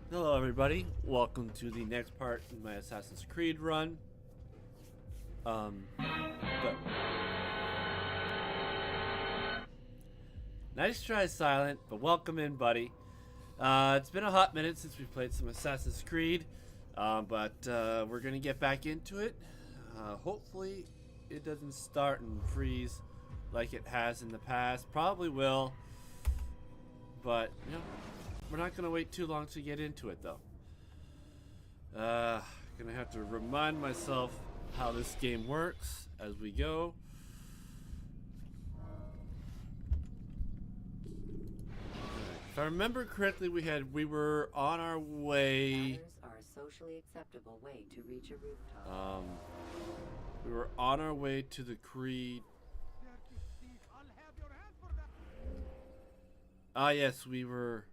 Hello, everybody. Welcome to the next part in my Assassin's Creed run. But nice try, Silent. But welcome in, buddy. It's been a hot minute since we played some Assassin's Creed, but we're gonna get back into it. Hopefully, it doesn't start and freeze like it has in the past. Probably will, but you know, we're not gonna wait too long to get into it, though. Gonna have to remind myself how this game works as we go. If I remember correctly, we were on our way. Ladders are a socially acceptable way to reach a rooftop. We were on our way to the Creed. Ah, yes, we were.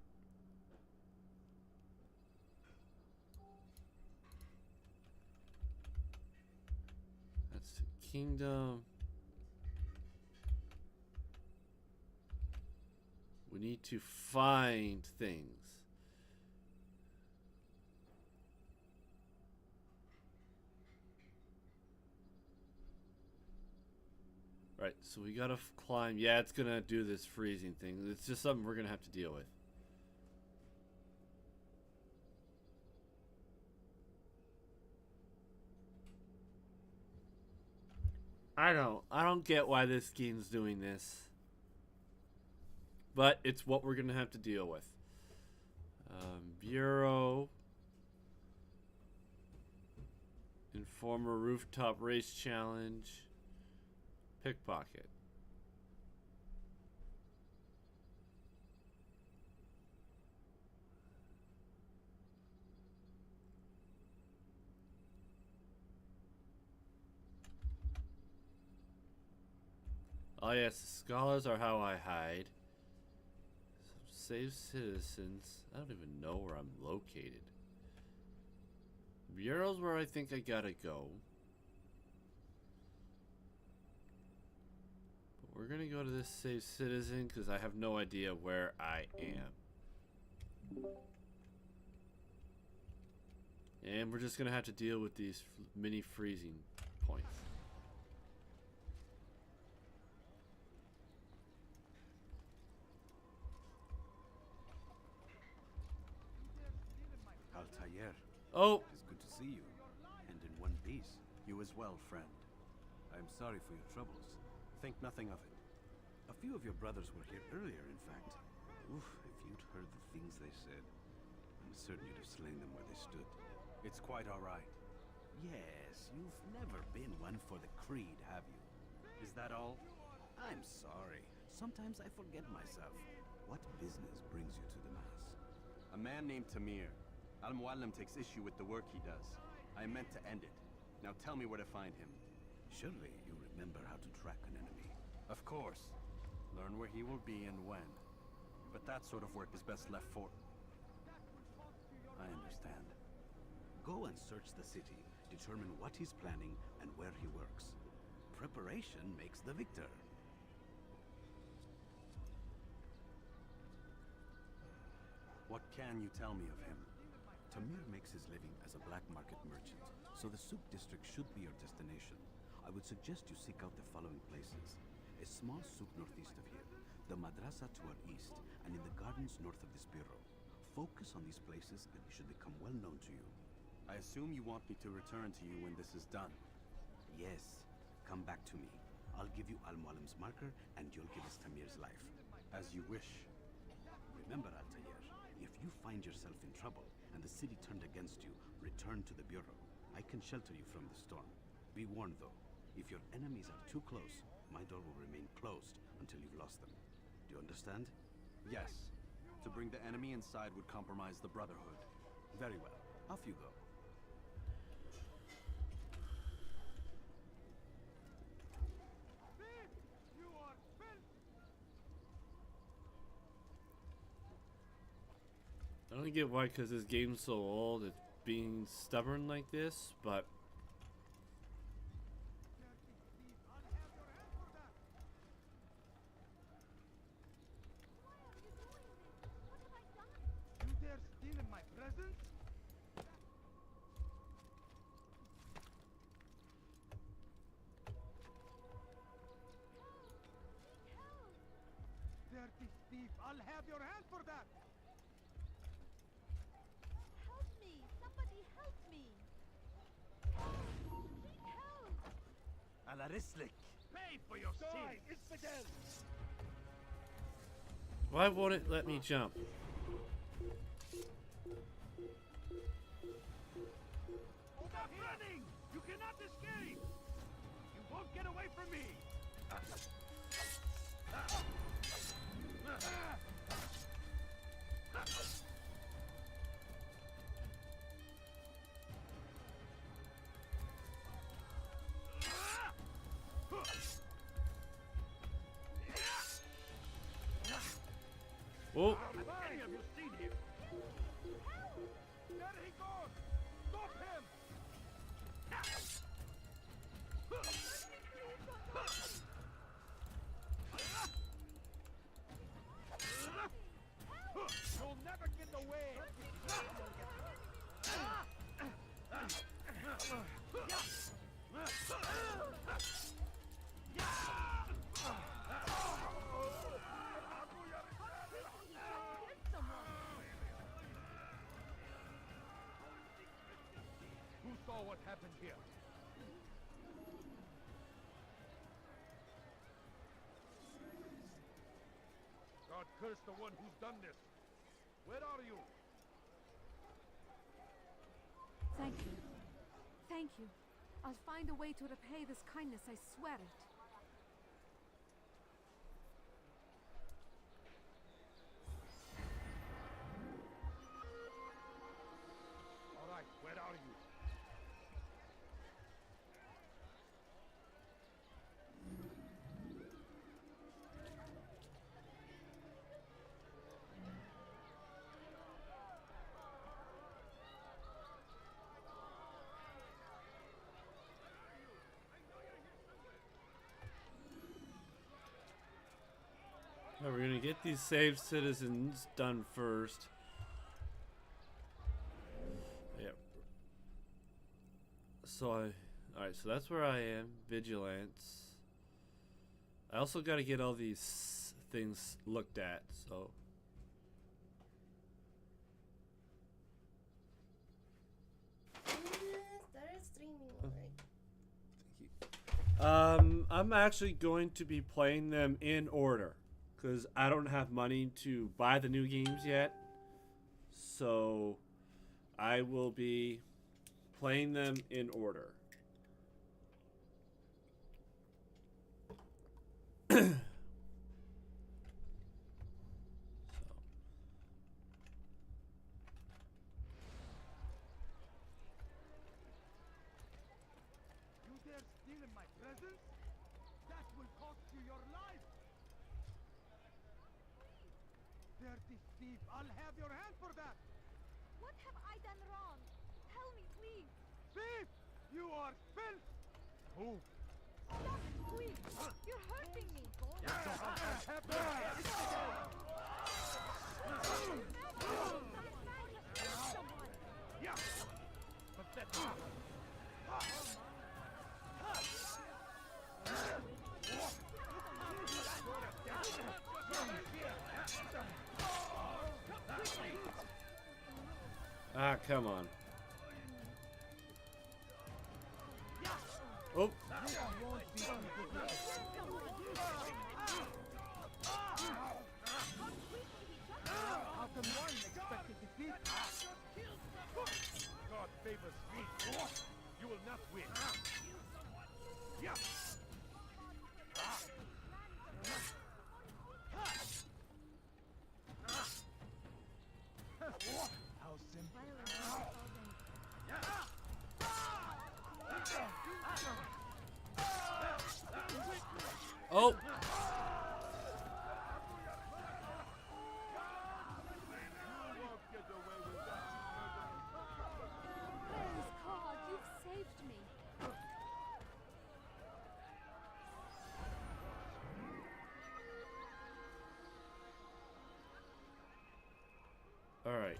That's the kingdom. We need to find things. Right, so we gotta climb. Yeah, it's gonna do this freezing thing. It's just something we're gonna have to deal with. I don't get why this game's doing this. But it's what we're gonna have to deal with. Bureau. Informer rooftop race challenge. Pickpocket. Oh yes, scholars are how I hide. Save citizens. I don't even know where I'm located. Bureau's where I think I gotta go. But we're gonna go to this save citizen because I have no idea where I am. And we're just gonna have to deal with these mini freezing points. Altair. Oh! It is good to see you. And in one piece. You as well, friend. I am sorry for your troubles. Think nothing of it. A few of your brothers were here earlier, in fact. Oof, if you'd heard the things they said, I'm certain you'd have slain them where they stood. It's quite all right. Yes, you've never been one for the Creed, have you? Is that all? I'm sorry. Sometimes I forget myself. What business brings you to the Mass? A man named Tamir. Al-Mualim takes issue with the work he does. I meant to end it. Now tell me where to find him. Surely you remember how to track an enemy. Of course. Learn where he will be and when. But that sort of work is best left for... I understand. Go and search the city, determine what he's planning and where he works. Preparation makes the victor. What can you tell me of him? Tamir makes his living as a black market merchant, so the souk district should be your destination. I would suggest you seek out the following places. A small souk northeast of here, the madrasa to our east, and in the gardens north of this bureau. Focus on these places and he should become well known to you. I assume you want me to return to you when this is done. Yes, come back to me. I'll give you Al-Mualim's marker and you'll give us Tamir's life. As you wish. Remember, Altair, if you find yourself in trouble and the city turned against you, return to the bureau. I can shelter you from the storm. Be warned though, if your enemies are too close, my door will remain closed until you've lost them. Do you understand? Yes. To bring the enemy inside would compromise the Brotherhood. Very well. Off you go. I don't get why, because this game's so old, it's being stubborn like this, but You dare steal in my presence? Dirty thief, I'll have your hand for that! Help me! Somebody help me! Help! على رسلك. Pay for your sins! Infidel! why won't it let me jump? Stop running! You cannot escape! You won't get away from me! Oh, Have any of you seen him? There he goes! Stop him! You'll never get away! Who saw what happened here? God curse the one who's done this. Where are you? Thank you. Thank you. I'll find a way to repay this kindness, I swear it. All right, where are you? yeah, we're gonna get these saved citizens done first. Yep. So alright, so that's where I am, vigilance. I also got to get all these things looked at, so Started streaming already. I'm actually going to be playing them in order because I don't have money to buy the new games yet. So I will be playing them in order. You dare steal in my presence? That will cost you your life! Dirty thief, I'll have your hand for that! What have I done wrong? Tell me, please. Thief! You are filth! Move! Stop it, please. You're hurting me. Yeah! Pathetic! Ah, come on. Oh, How can one expect to defeat? God favors me. You will not win. Yeah. Oh! Praise God, you've saved me. Alright.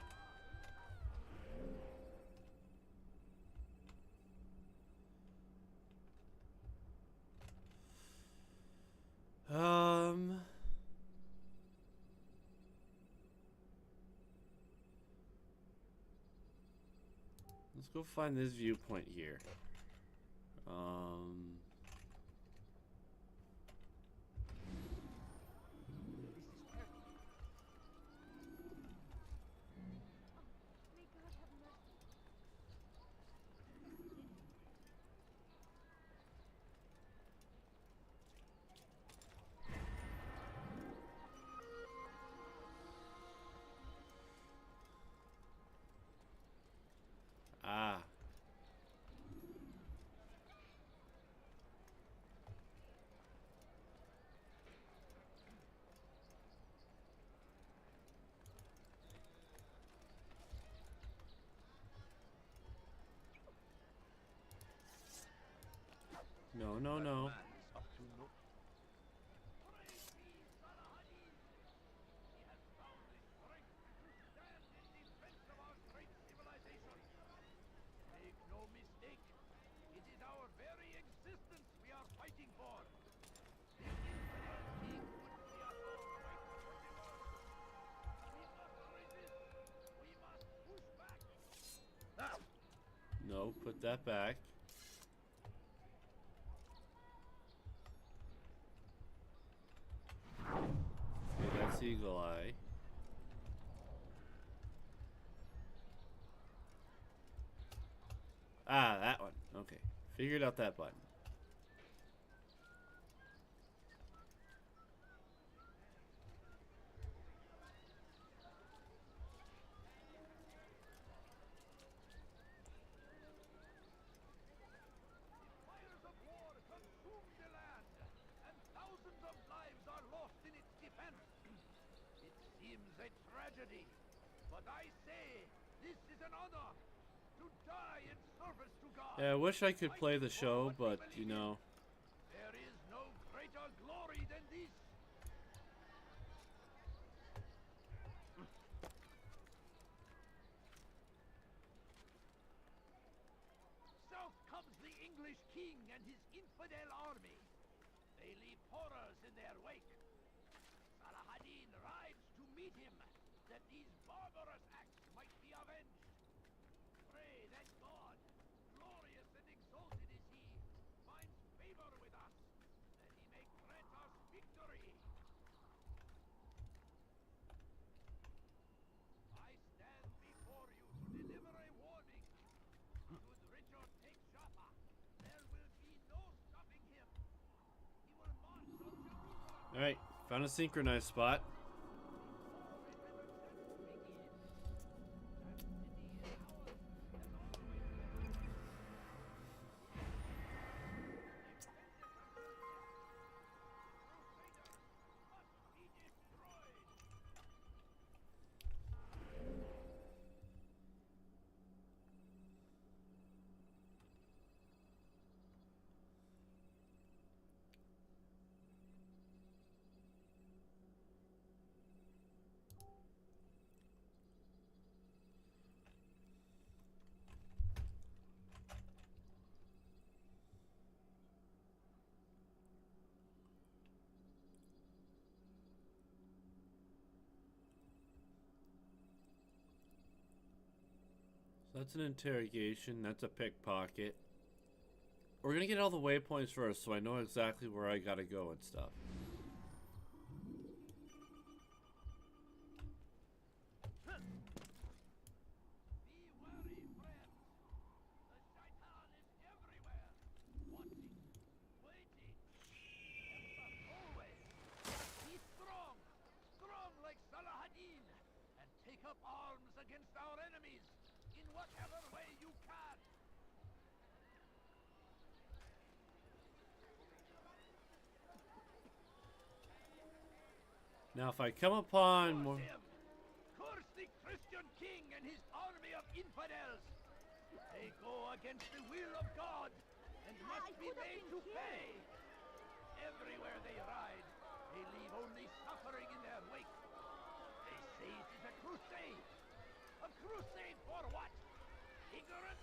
Let's go find this viewpoint here. May God have mercy. Ah. No, no, no. Make no mistake, it is our very existence we are fighting for. The Imperial King would see us all fight for what we want. We must resist. We must push back. No, put that back. Okay, that's Eagle Eye. Ah, that one. Okay. Figured out that button. Fires of war consume the land, and thousands of lives are lost in its defense. It seems a tragedy, but I say this is an honor to die in service to God. Yeah, I wish I could play the show, but you know. There is no greater glory than this. South comes the English king and his infidel army. They leave horrors in their wake. Salah-ad-Din rides to meet him, that these barbarous acts might be avenged. Pray that God, glorious and exalted is he, finds favor with us, that he may grant us victory. I stand before you to deliver a warning. Should Richard take Jaffa, there will be no stopping him. He will march on Jerusalem. Alright, found a synchronized spot. So that's an interrogation. That's a pickpocket. We're gonna get all the waypoints first, so I know exactly where I gotta go and stuff. Be wary, friends. The Shaitan is everywhere, watching, waiting. But always, be strong, strong like Salah-ad-Din, and take up arms against our enemies in whatever way you can. Now, if I come upon more. Curse the Christian king and his army of infidels! They go against the will of God and must be made to pay! Everywhere they ride, they leave only suffering in their wake. They say it is a crusade! A crusade for what? Ignorance?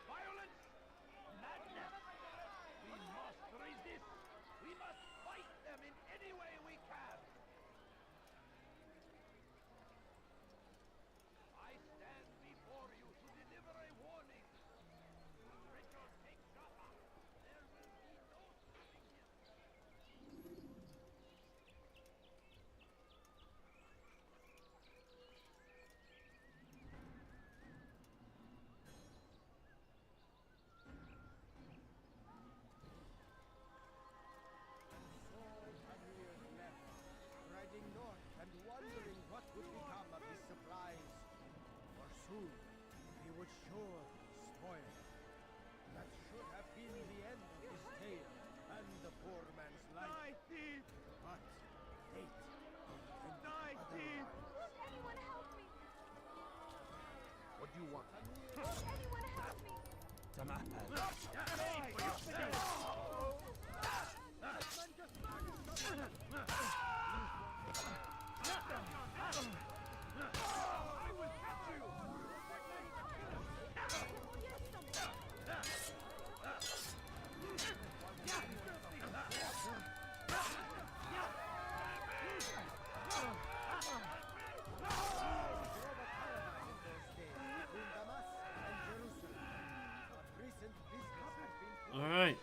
Violence? Madness! We must resist! We must fight them in any way we can! I stand before you to deliver a warning. Richard, take Jaffa. There will be no stopping him. Riding north and wondering what would become of his supplies. For soon he would surely spoil. That should have been the end of his tale and the poor man's life. Die, thief! But fate Die, thief! Anyone help me! What do you want? Anyone help me! All right.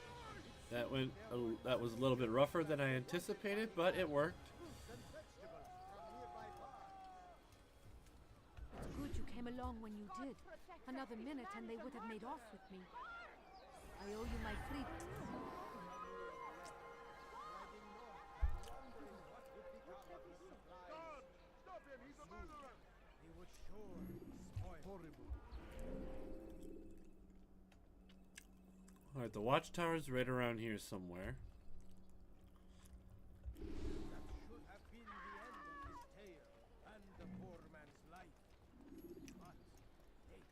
That was a little bit rougher than I anticipated, but it worked. It's good you came along when you did. Another minute and they would have made off with me. I owe you my freedom. Stop him! He's a murderer! He would surely spoil. Horrible. All right, the watchtower's right around here somewhere. That should have been the end of his tale and the poor man's life. But fate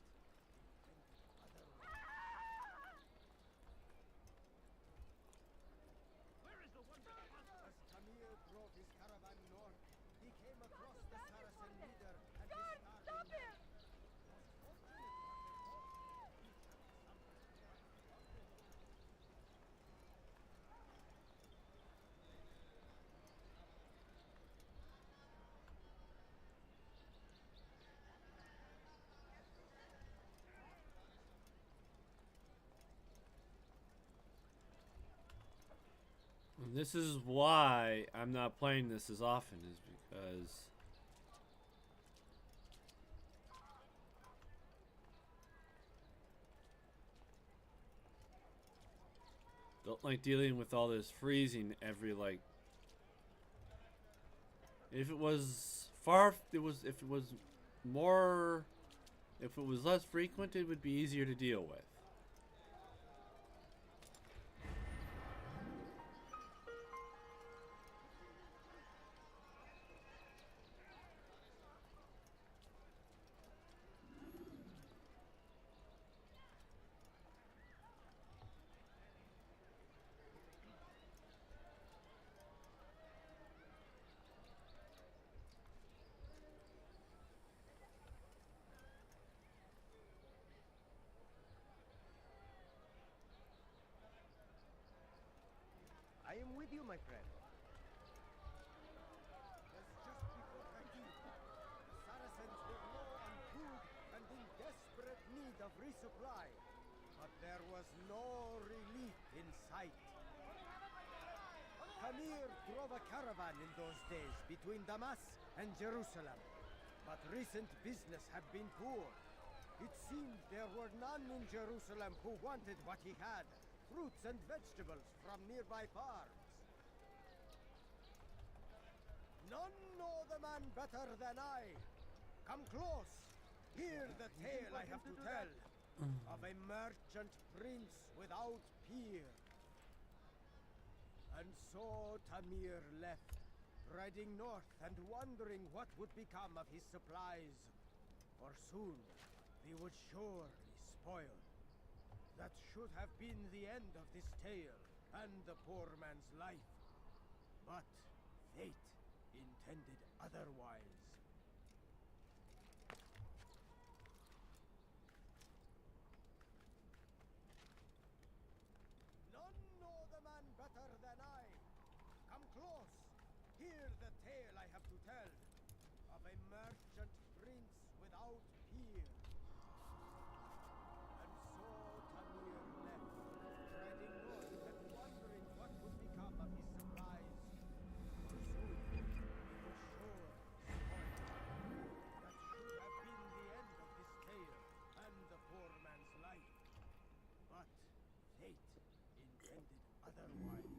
intended otherwise. Where is the wonder? As Tamir drove his caravan north, he came across the Saracen leader and his Stop him! And this is why I'm not playing this as often, is because don't like dealing with all this freezing every like. If it was less frequent, it would be easier to deal with. I am with you, my friend. As just before Hakim, the Saracens were low on food and in desperate need of resupply. But there was no relief in sight. Tamir drove a caravan in those days between Damas and Jerusalem. But recent business had been poor. It seemed there were none in Jerusalem who wanted what he had. Fruits and vegetables from nearby farms. None know the man better than I. Come close. Hear the tale I have to tell of a merchant prince without peer. And so Tamir left, riding north and wondering what would become of his supplies. For soon, they would surely spoil. That should have been the end of this tale, and the poor man's life. But fate intended otherwise. None know the man better than I. Come close. Hear the tale I have to tell of a merchant prince without peer. And so Tamir left, riding north and wondering what would become of his supplies. For soon he was sure spoiled. That should have been the end of this tale and the poor man's life. But fate intended otherwise.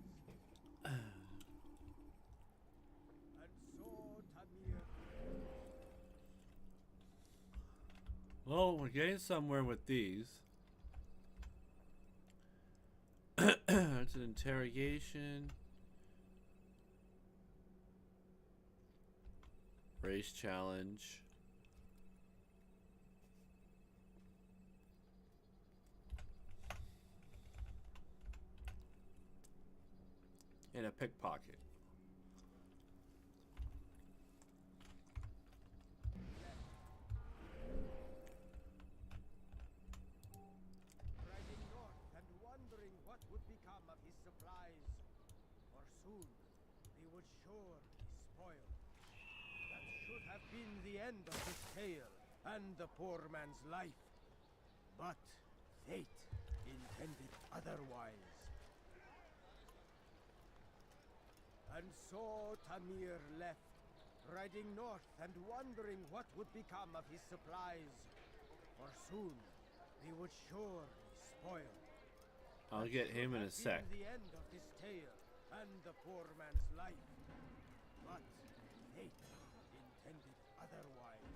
And so Tamir. Well, we're getting somewhere with these. It's an interrogation. Race challenge. And a pickpocket. Riding north and wondering what would become of his supplies. For soon they would surely spoil. That should have been the end of his tale and the poor man's life. But fate intended otherwise. And so Tamir left, riding north and wondering what would become of his supplies. For soon they would surely spoil. I'll get him in a sec. The end of this tale and the poor man's life. But fate intended otherwise.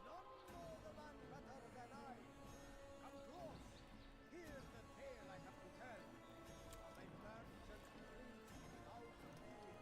None know the man better than I. Come close. Hear the tale I have to tell of a merchant prince without peer.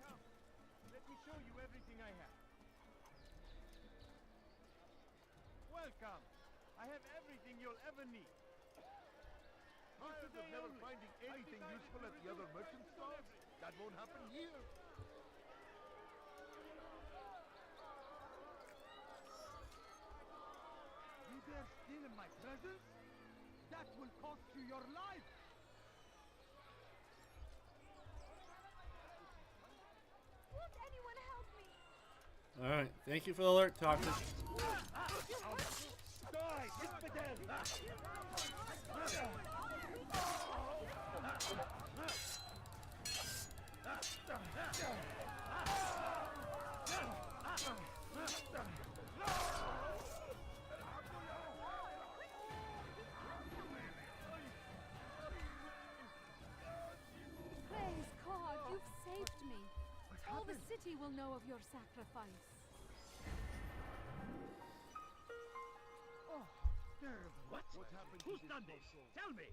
Come. Let me show you everything I have. Welcome. I have everything you'll ever need. Tired of never finding anything useful at the other merchant stalls? That won't happen here. You dare steal in my presence? That will cost you your life! Won't anyone help me? Alright, thank you for the alert, Toxic. Die, infidel! Praise God, you've saved me. All the city will know of your sacrifice. Oh, terrible. What? What happened Who's to done this this? poor soul? Tell me!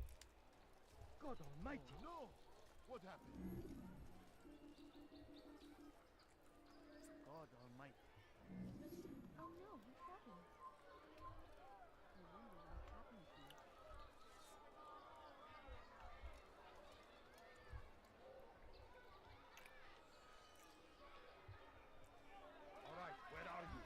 God almighty. No! What happened? God almighty. Oh no, what happened? I wonder what happened to you. All right, where are you?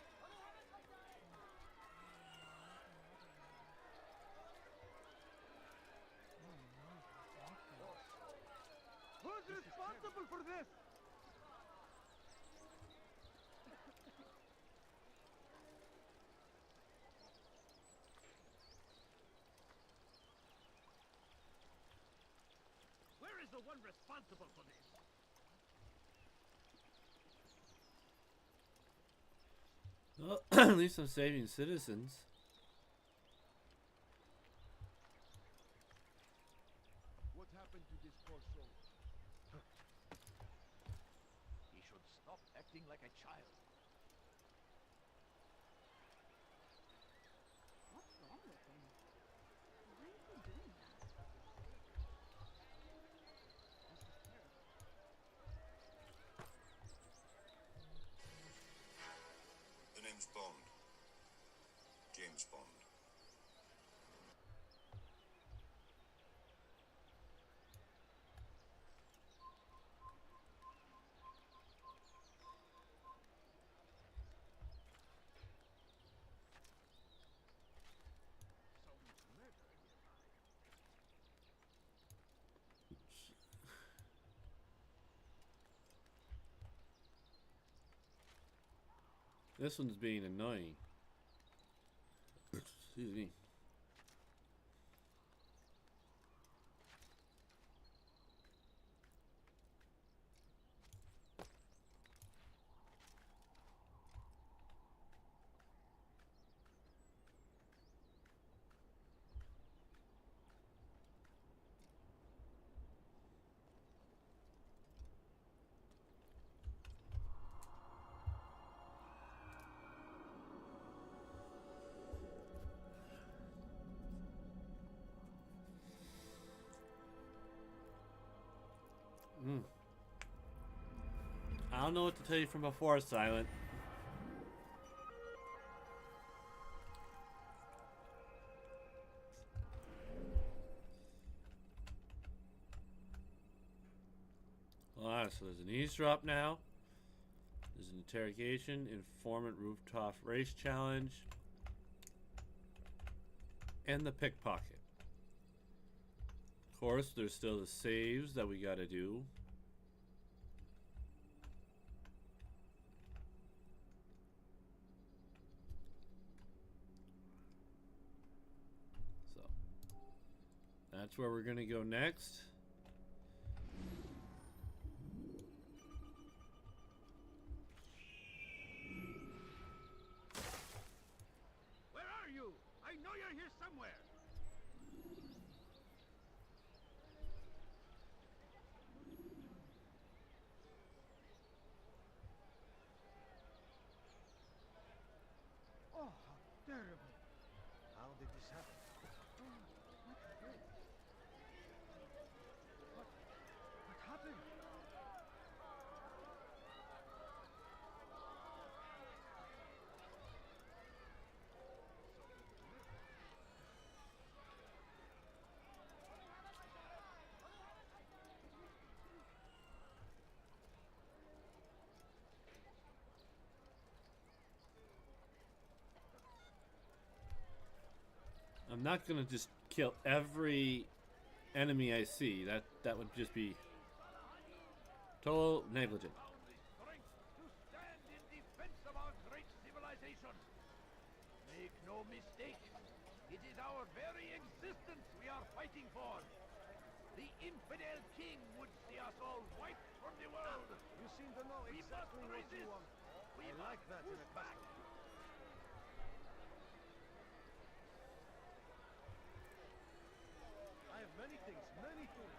Who's responsible? the one responsible for this. Well, at least I'm saving citizens. What happened to this poor soul? He should stop acting like a child. What's wrong with him? Why is he doing that? This is terrible. The name's Bond. James Bond. This one's being annoying. Excuse me. I don't know what to tell you from before, Silent. Alright, so there's an eavesdrop now. There's an interrogation, informant rooftop race challenge, and the pickpocket. Of course, there's still the saves that we gotta do. So, that's where we're gonna go next. Where are you? I know you're here somewhere. Oh, how terrible! How did this happen? What happened? What happened? I'm not gonna just kill every enemy I see. That would just be total negligence. Strength to stand in defense of our great civilization. Make no mistake, it is our very existence we are fighting for. The infidel king would see us all wiped from the world. You seem to know We exactly must what you resist. want. We I like must that in push a back. customer. I have many things, too many things.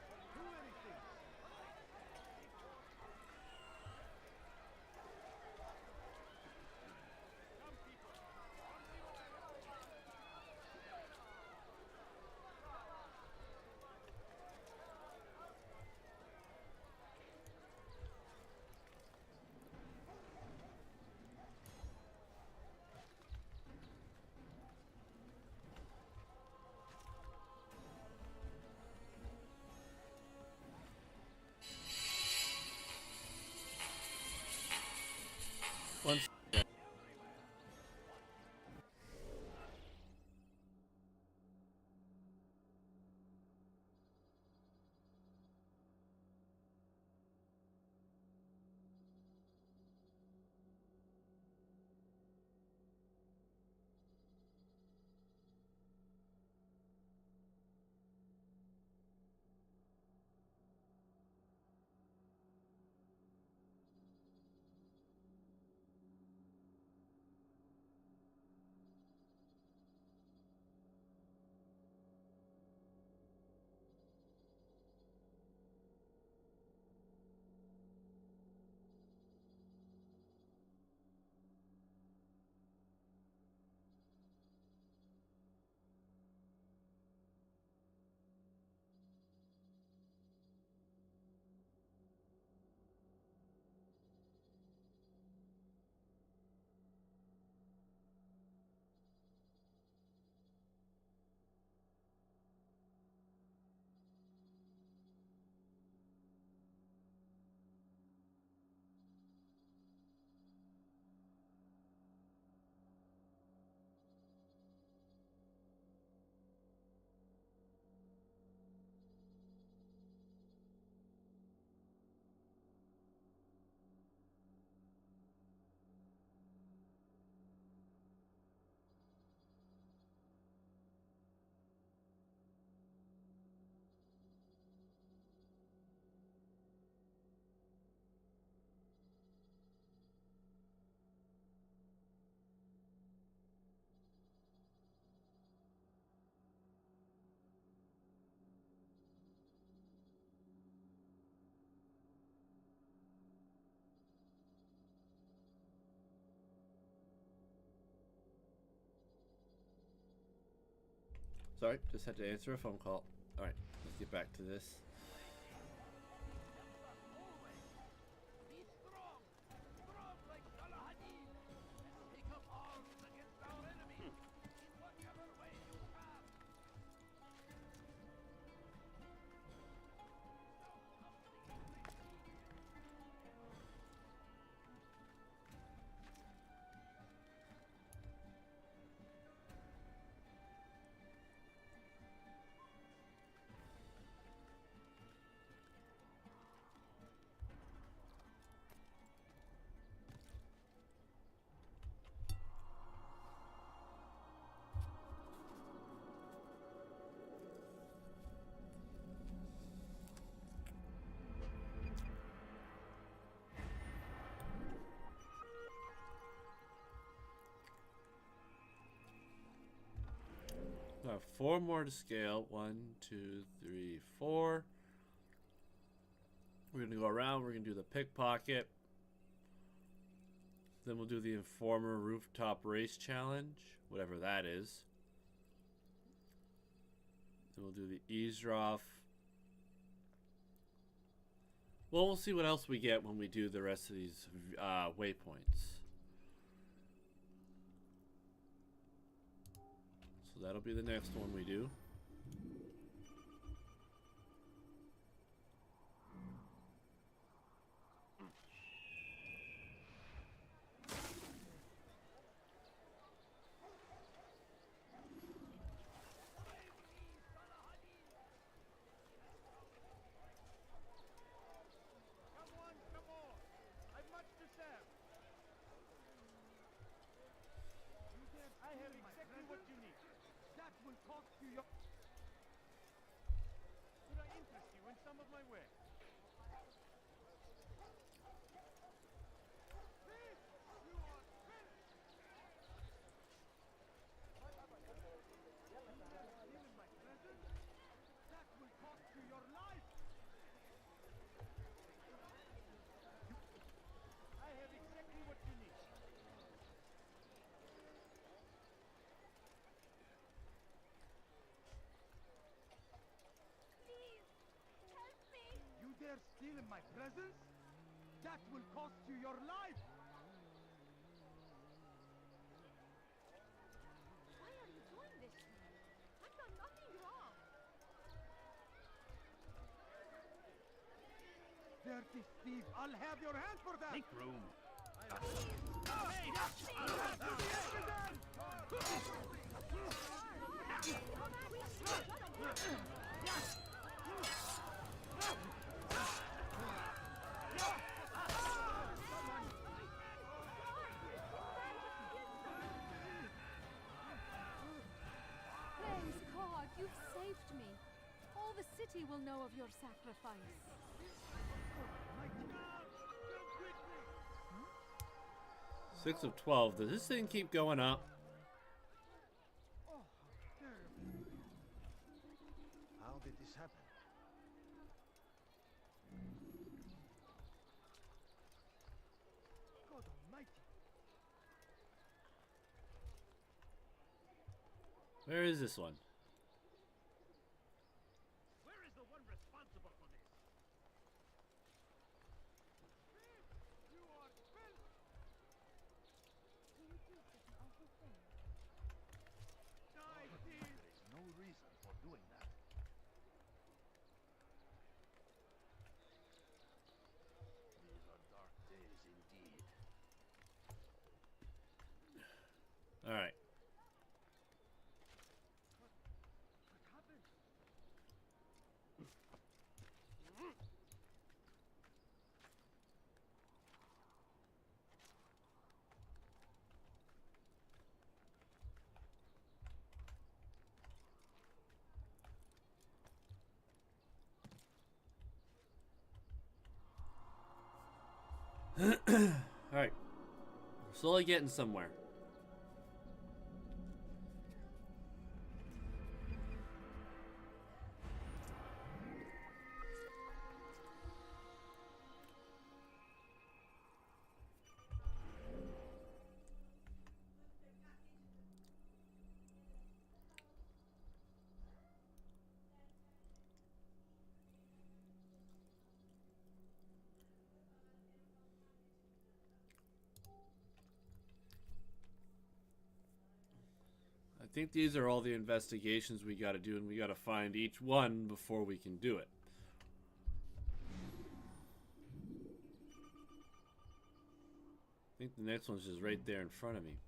Once Sorry, just had to answer a phone call. Alright, let's get back to this. Be strong! Strong like Salahadin! And take up arms against our enemies in whatever way you can! I have 4 more to scale. 1, 2, 3, 4. We're gonna go around. We're gonna do the pickpocket. Then we'll do the Informer Rooftop Race Challenge, whatever that is. Then we'll do the eavesdrop. Well, we'll see what else we get when we do the rest of these waypoints. So that'll be the next one we do. Come on! I've much to serve! I have exactly what you need. That will cost you your... Could I interest you in some of my wares? That will cost you your life! I have exactly what you need. Please, help me! You dare steal in my presence? That will cost you your life! Why are you doing this to me? I've done nothing wrong. Dirty thief! I'll have your hand for that! Make room. Praise God, you've saved me. All the city will know of your sacrifice. 6 of 12. Does this thing keep going up? How did this happen? God almighty! Where is this one? Where is the one responsible for this? You are filth! Do you do such an awful thing? Die, thief! There is no reason for doing that. These are dark days indeed. All right. What happened? All right. We're slowly getting somewhere. think these are all the investigations we got to do, and we got to find each one before we can do it. I think the next one's just right there in front of me.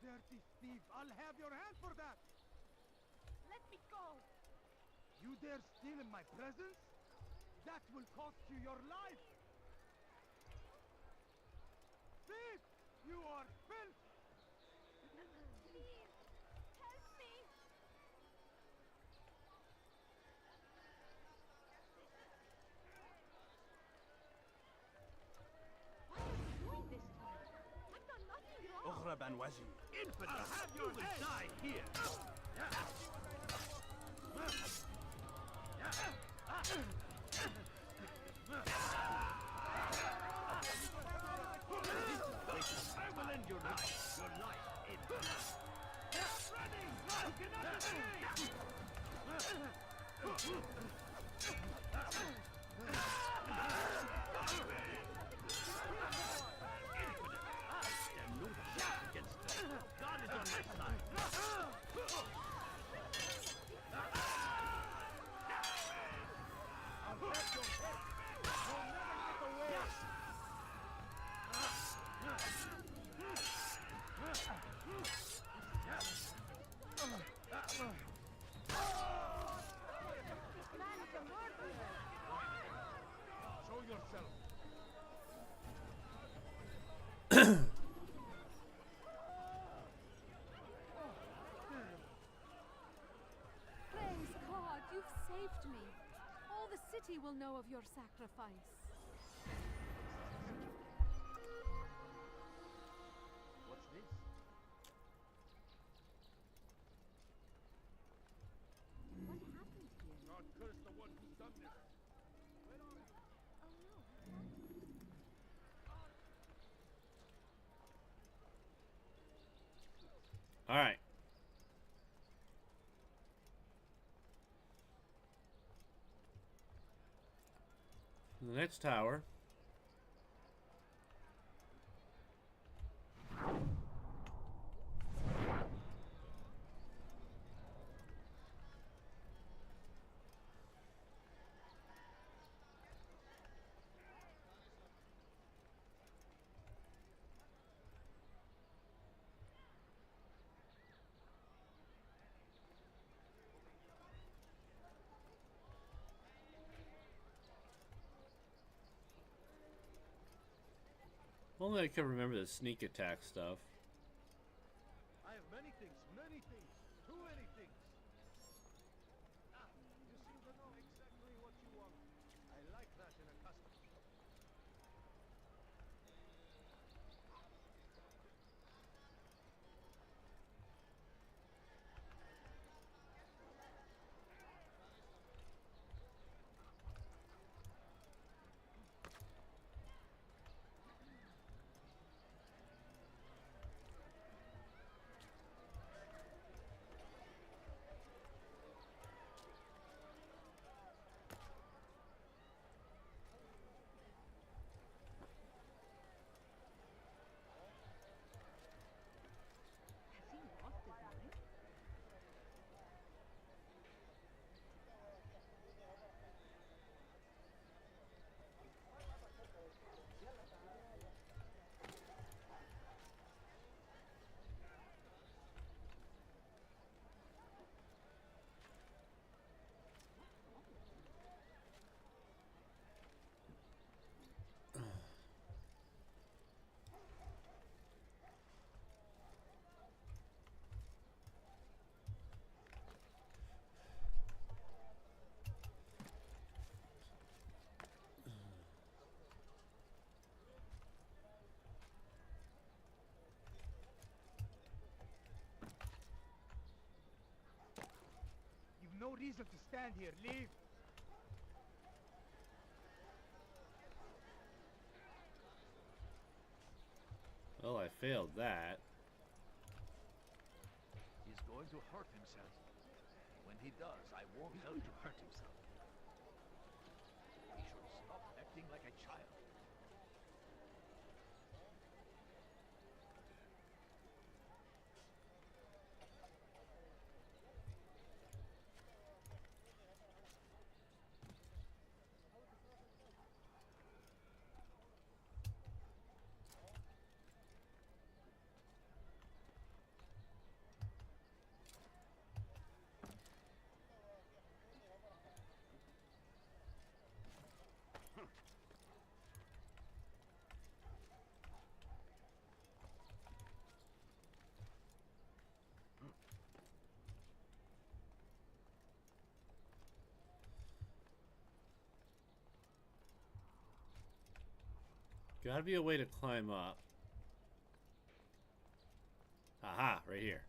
Dirty thief! I'll have your hand for that! Let me go! You dare steal in my presence? That will cost you your life! Thief! You are filth! Please, help me! What are you doing this time? I've done nothing wrong! Ukhra Banwazi. Infidel! I'll have your you will die here! I will end your life! Your life ends! Ready! You cannot escape! Stand no chance against them. God is on my side. I'll have your head. You'll never get away. Man is a murderer! Show yourself. Praise God, you've saved me. All the city will know of your sacrifice. What's this? What happened here? God curse the one who's done this. Oh no. All right. The next tower. Only I can remember the sneak attack stuff. I have many things, too many things. You seem to know exactly what you want. I like that in a customer. Has he lost his mind? You've no reason to stand here. Leave. Well, I failed that. He's going to hurt himself. When he does, I won't help to hurt himself. He should stop acting like a child. Gotta be a way to climb up. Aha, right here.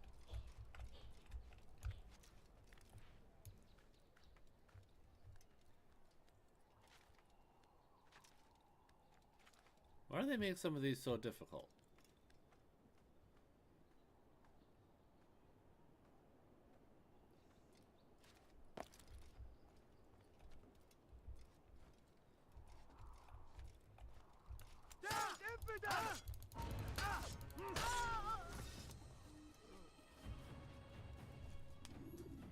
Why do they make some of these so difficult?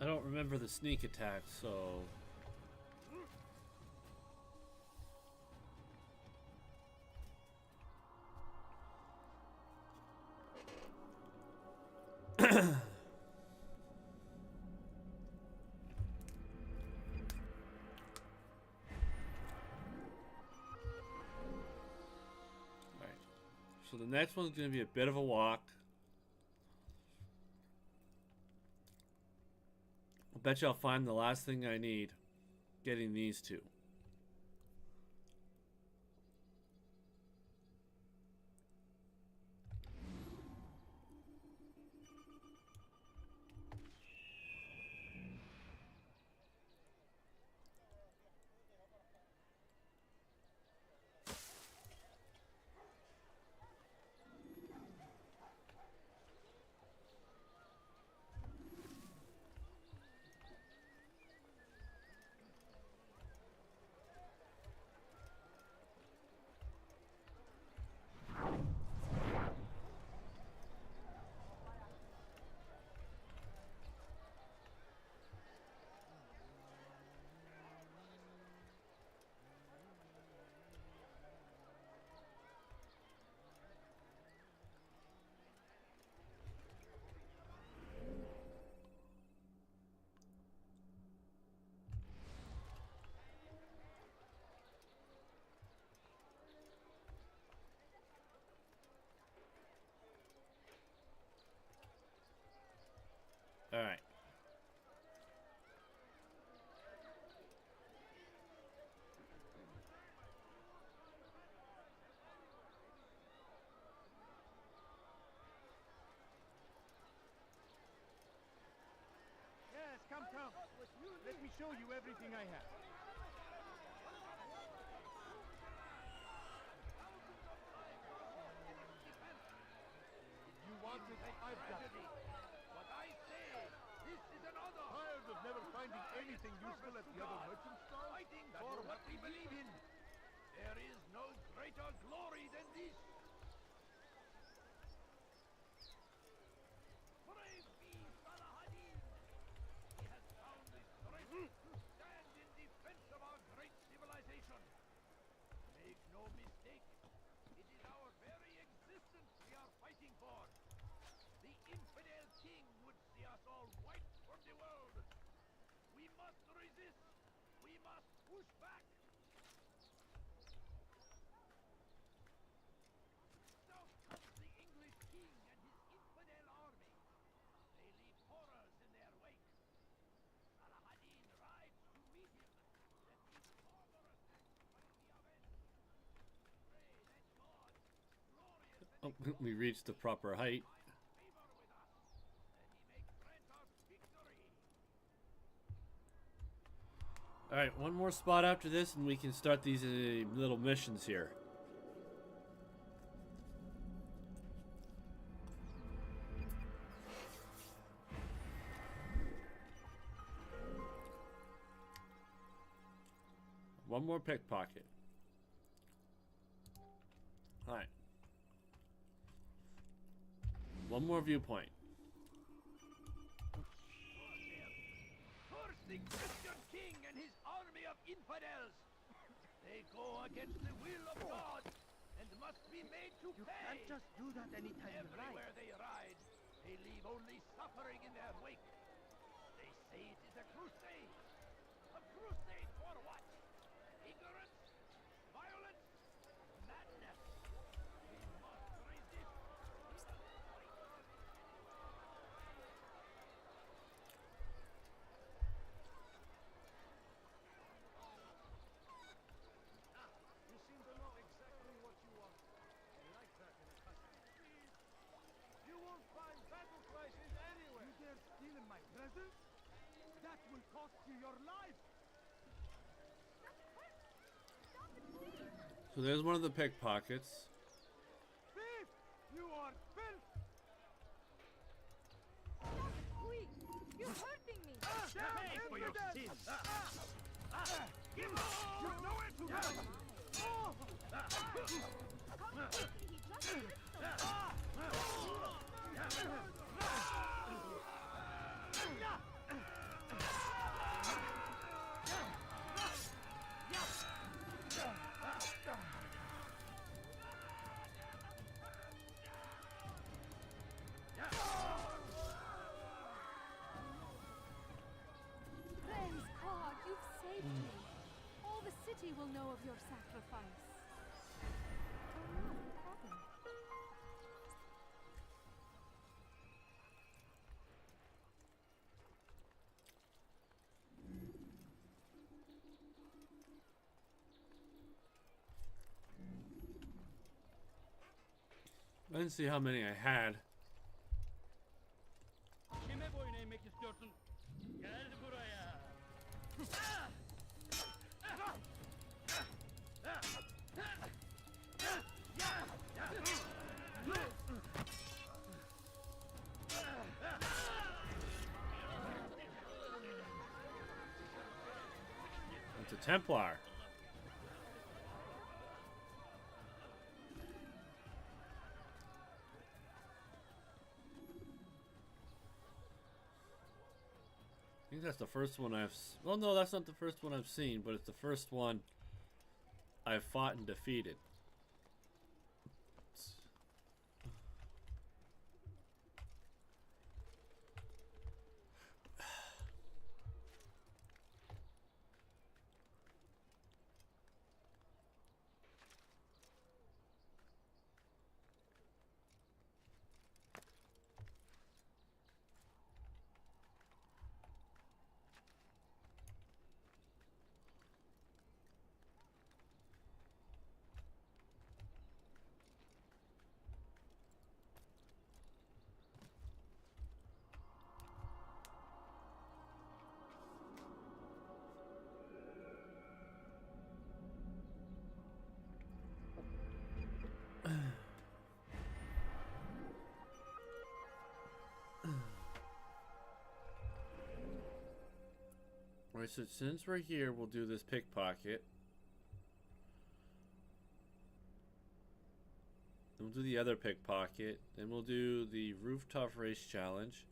I don't remember the sneak attack, so... So the next one's going to be a bit of a walk. I bet you I'll find the last thing I need getting these two. All right. Yes, come. Let me show you everything I have. You want it? I've got it. What I say, this is an order. Tired of never finding anything useful at the other merchant stalls? Fighting for what we believe in. There is no greater glory than this. Brave be Salahadin. He has found the strength to stand in defense of our great civilization. Make no mistake, it is our very existence we are fighting for. The infidel king would see us all wiped from the world. We must resist. We must push back. South comes the English king and his infidel army. They leave horrors in their wake. Salahadin rides to meet him, that his further attacks might be avenged. Pray that God, glorious and Oh, we reached the proper height. favor with us, that he may grant us victory. All right, one more spot after this, and we can start these little missions here. one more pickpocket. Alright. One more viewpoint. Curse the Christian king and his army of infidels! They go against the will of God and must be made to pay. You can't just do that anytime you ride. Everywhere they ride, they leave only suffering in their wake. They say it is a crusade. A crusade for what? Ignorance? Violence? Madness? We must resist. You seem to know exactly what you want. I like that in a customer. You won't find battle prices anywhere. You dare steal in my presence? That will cost you your life. So there's one of the pickpockets. Thief! You are filth! Ui, you're hurting me. Pay for your sins! Give up! You know it to run! Come quickly, he just missed us. Praise God, you've saved me. All the city will know of your sacrifice. Oh no, Kevin. I didn't see how many I had. Kime boyun eğmek istiyorsun? Gel buraya. It's a Templar. I think that's the first one well, no, that's not the first one I've seen, but it's the first one I've fought and defeated. Alright, so since we're here, we'll do this pickpocket. Then we'll do the other pickpocket. Then we'll do the rooftop race challenge.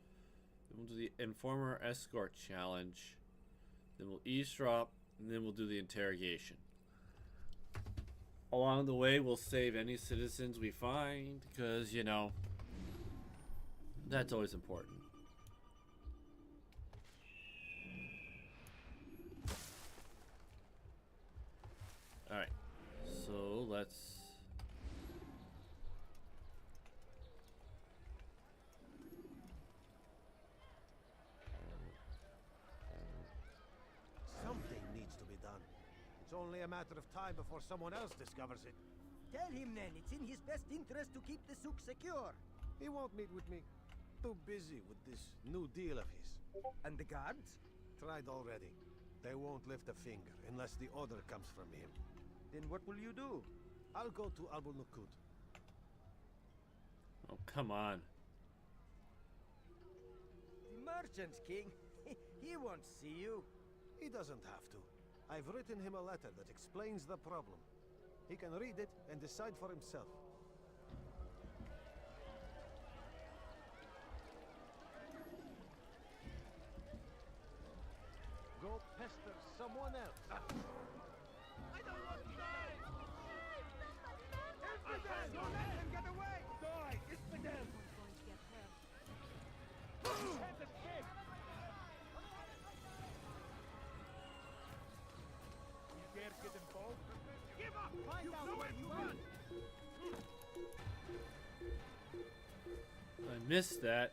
Then we'll do the informer escort challenge. Then we'll eavesdrop, and then we'll do the interrogation. Along the way, we'll save any citizens we find, because, you know, that's always important. Alright, so let's... Something needs to be done. It's only a matter of time before someone else discovers it. Tell him then, it's in his best interest to keep the souk secure. He won't meet with me. Too busy with this new deal of his. And the guards? Tried already. They won't lift a finger unless the order comes from him. Then what will you do? I'll go to Abu Nukud. Oh, come on. The merchant's king. He won't see you. He doesn't have to. I've written him a letter that explains the problem. He can read it and decide for himself. Go pester someone else. I don't want to die! Infidel! Don't let him get away! Die! Infidel! Someone's going to get hurt. You can't escape! You dare get involved? Give up! Find You out know where it! you Run! I missed that.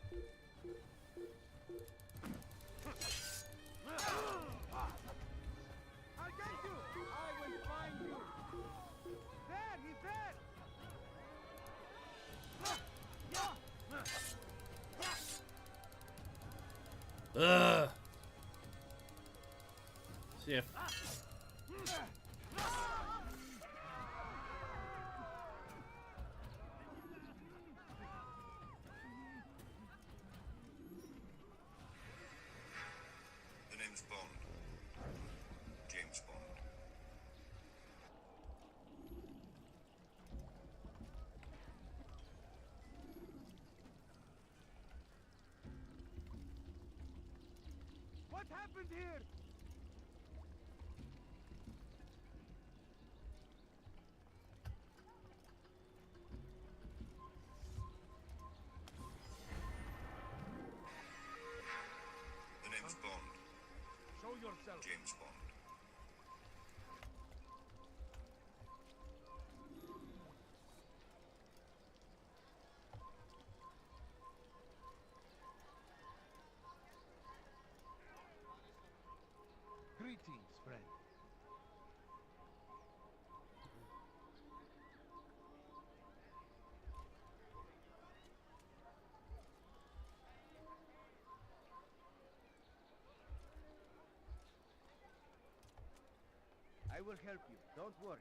I'll get you! I will find you! There! He's there! Ugh. See if. The name's Bond. James Bond. What happened here? The name's Bond. Show yourself. James Bond. Greetings, friend. I will help you. Don't worry.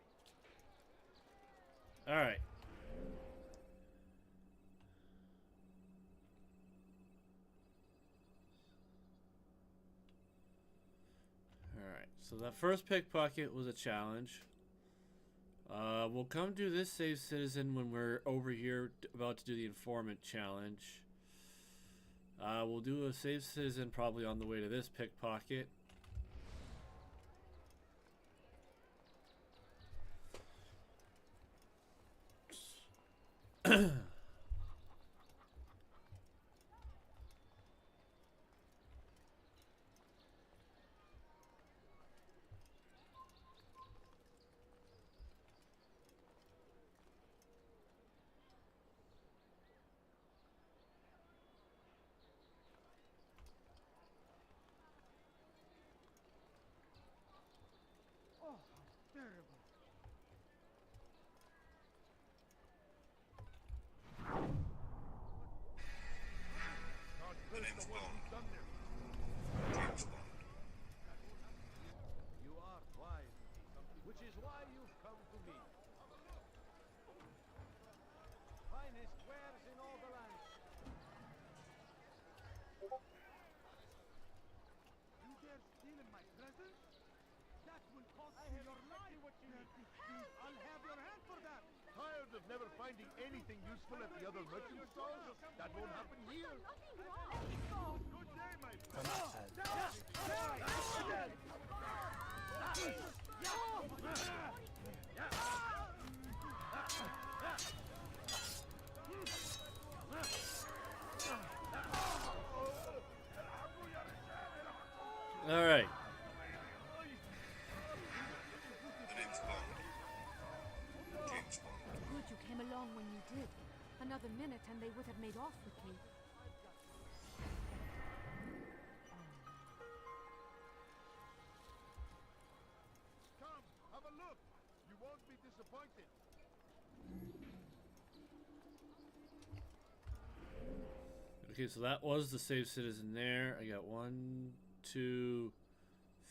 All right. All right. So that first pickpocket was a challenge. We'll come do this save citizen when we're over here about to do the informant challenge. We'll do a save citizen probably on the way to this pickpocket. Oh, terrible. The name's Bond. James Bond. You are wise, which is why you've come to me. Finest wares in all the land. You dare steal in my presence? That will cost you your life. What you need. I'll have your hand for that. Tired of never finding anything useful at the other merchant stalls? That won't happen here. Good day, my friend. All right. The name's Bond. James Bond. Good you came along when you did. Another minute and they would have made off with me. Come, have a look. You won't be disappointed. Okay, so that was the save citizen there. I got 1, 2,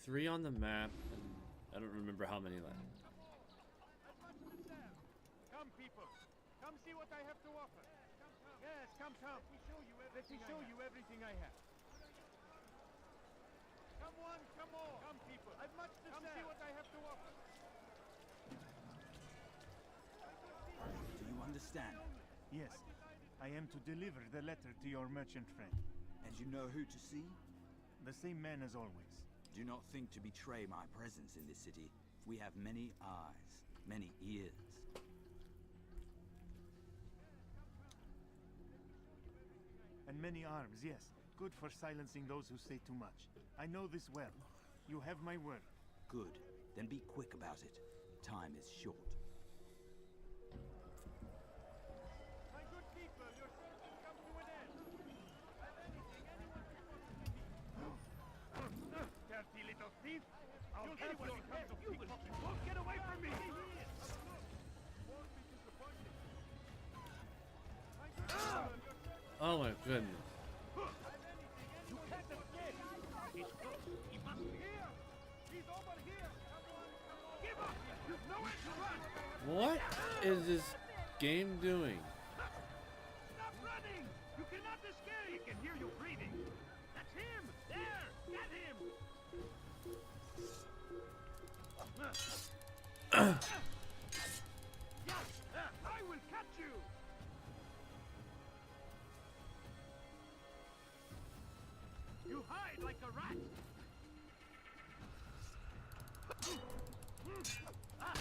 3 on the map, and I don't remember how many left. Come, people. Come see what I have to offer. Yes, come. Let me show you everything I have. Come one, come all. Come, people. I've much to say. Come see what Do you understand? Yes, I am to deliver the letter to your merchant friend. And you know who to see? The same man as always. Do not think to betray my presence in this city. We have many eyes, many ears. And many arms, yes. Good for silencing those who say too much. I know this well. You have my word. Good. Then be quick about it. Time is short. My good people, your search has come to an end. Have anything anyone can possibly need. Dirty little thief! I'll have your head! You won't get away from me! Oh my goodness. You can't escape! He's close. He must be here! He's over here! Someone, give up! You've nowhere to run! What is this game doing? Stop running! You cannot escape! He can hear you breathing! That's him! There! Get him! Yes! I will catch you! You hide like a rat! Ah.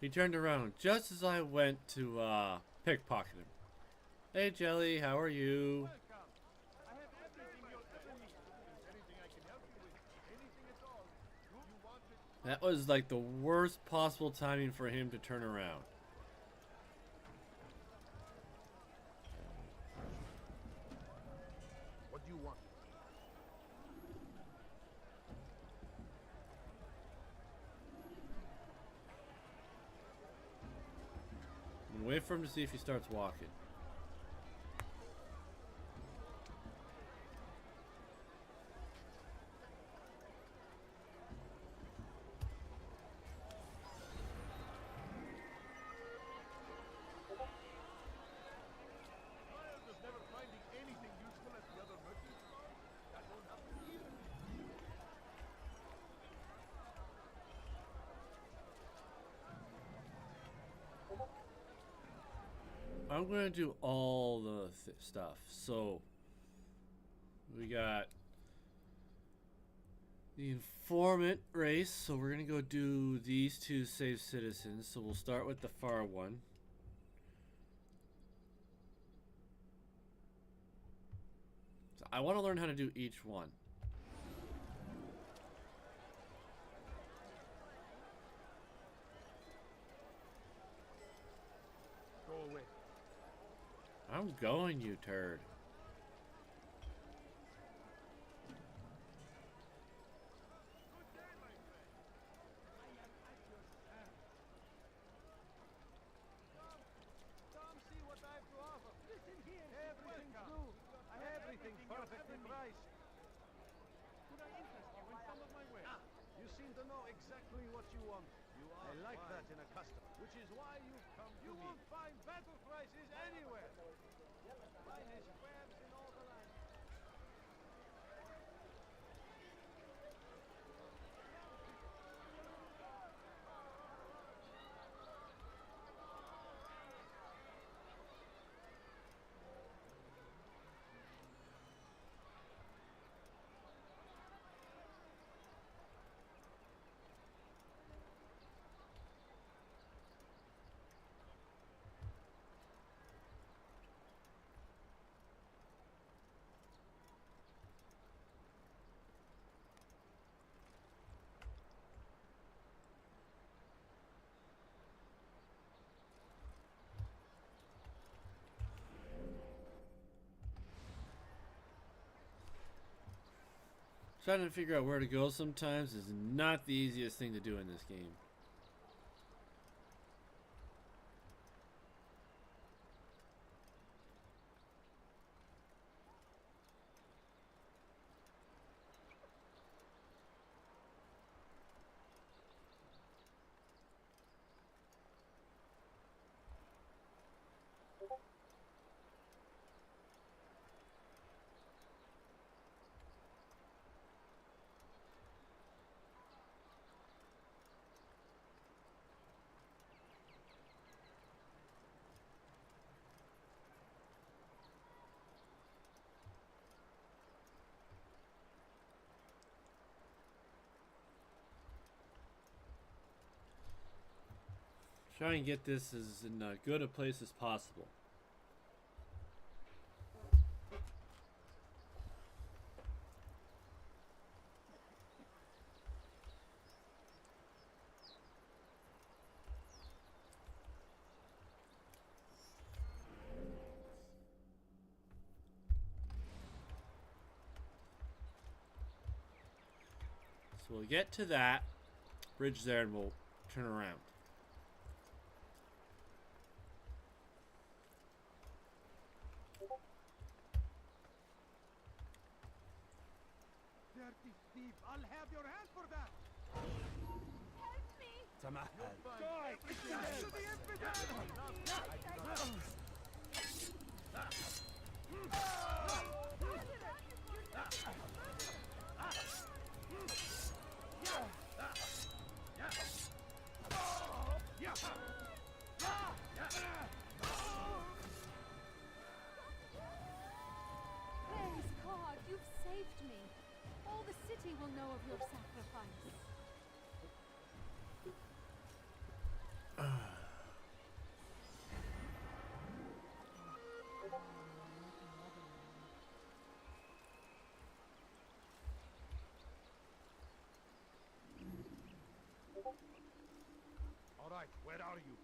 He turned around just as I went to pickpocket him. Hey Jelly, how are you? I have everything you'll ever need. Anything I can help you with. Anything at all. You want it? That was like the worst possible timing for him to turn around. What do you want? I'm gonna wait for him to see if he starts walking. Tired of never finding anything useful at the other merchants? That won't happen here. I'm gonna do all the stuff. So we got the informant race. So we're gonna go do these two save citizens. So we'll start with the far one. So I want to learn how to do each one. Go away. I'm going, you turd. Come see what I have to offer. Listen here. Everything's new. Everything perfectly priced. Could I interest you in some of my wares? You seem to know exactly what you want. I like that in a customer, which is why you've come to me. You won't find better prices anywhere. Finest wares in all the land. Trying to figure out where to go sometimes is not the easiest thing to do in this game. Try and get this as in good a place as possible. So we'll get to that bridge there and we'll turn around. Dirty thief! I'll have your hand for that! Help me! Tamahal. Die! To the infidel! Praise God, you've saved me. All the city will know of your sacrifice. All right, where are you?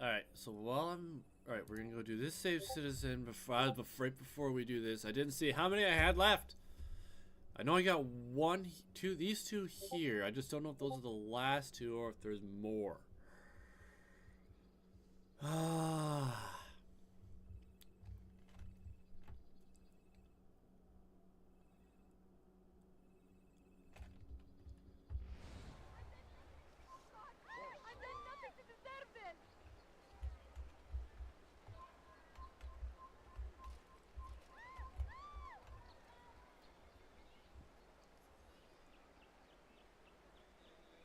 Alright, so while I'm... Alright, we're gonna go do this save citizen right before we do this. I didn't see how many I had left. I know I got these two here. I just don't know if those are the last two or if there's more. Ah. I've done nothing to deserve this!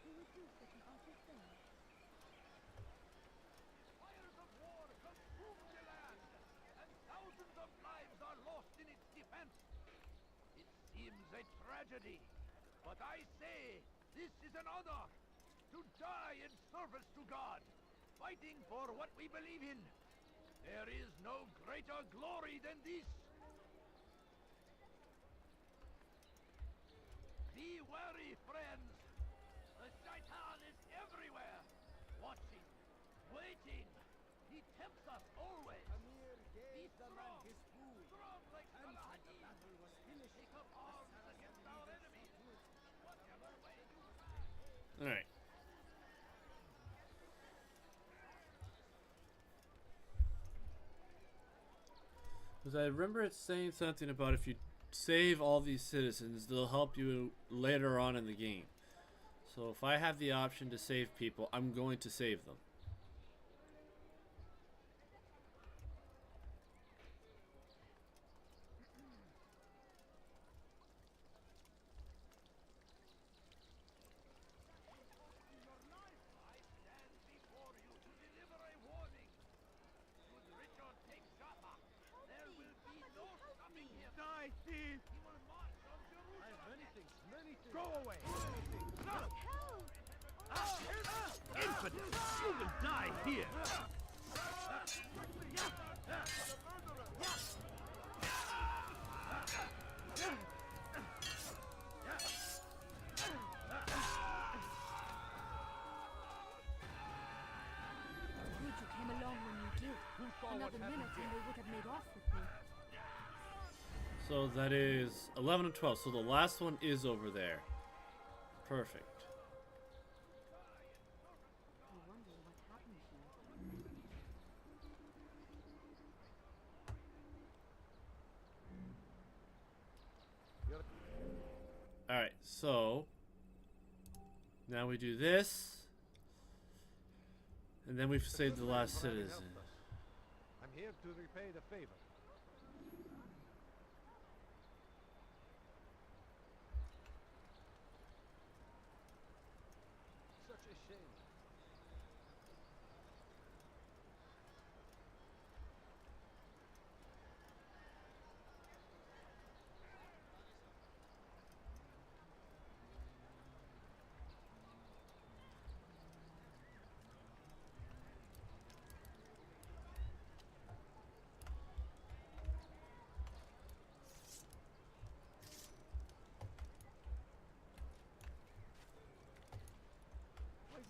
Who would do such an awful thing? Fires of war consume the land, and thousands of lives are lost in its defense. It seems a tragedy, but I say this is an honor to die in service to God, fighting for what we believe in. There is no greater glory than this. Be wary, friends. The Shaitan is everywhere, watching, waiting. He tempts us always. Amir Be gave the man strong, his food, strong like and when the Saladin. battle was finished, Take up arms against our enemies. Whatever way you Alright. Because I remember it saying something about if you save all these citizens, they'll help you later on in the game. So if I have the option to save people, I'm going to save them. I stand before you to deliver a warning. Should Richard take Jaffa, there will be no stopping him. Die, thief! He will march on Jerusalem. I have many things. Go away! Infidel! You will die here! Good you came along when you did. Another minute and they would have made off with me. So that is 11 and 12. So the last one is over there. Perfect. I wonder what happened here. Alright, so now we do this. And then we've saved the last citizen. I'm here to repay the favor. Such a shame.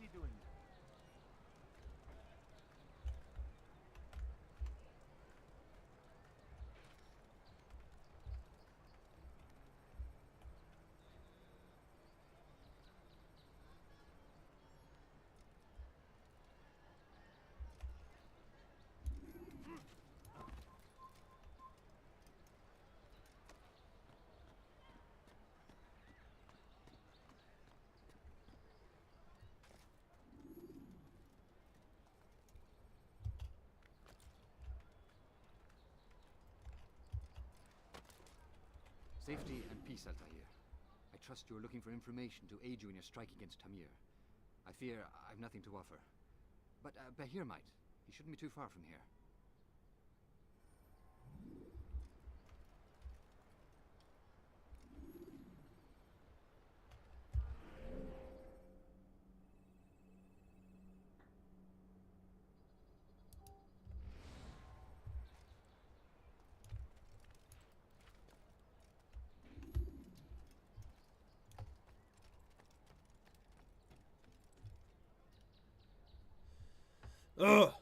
he doing? Safety and peace, Altair. I trust you're looking for information to aid you in your strike against Tamir. I fear I've nothing to offer. But Bahir might. He shouldn't be too far from here. Ugh.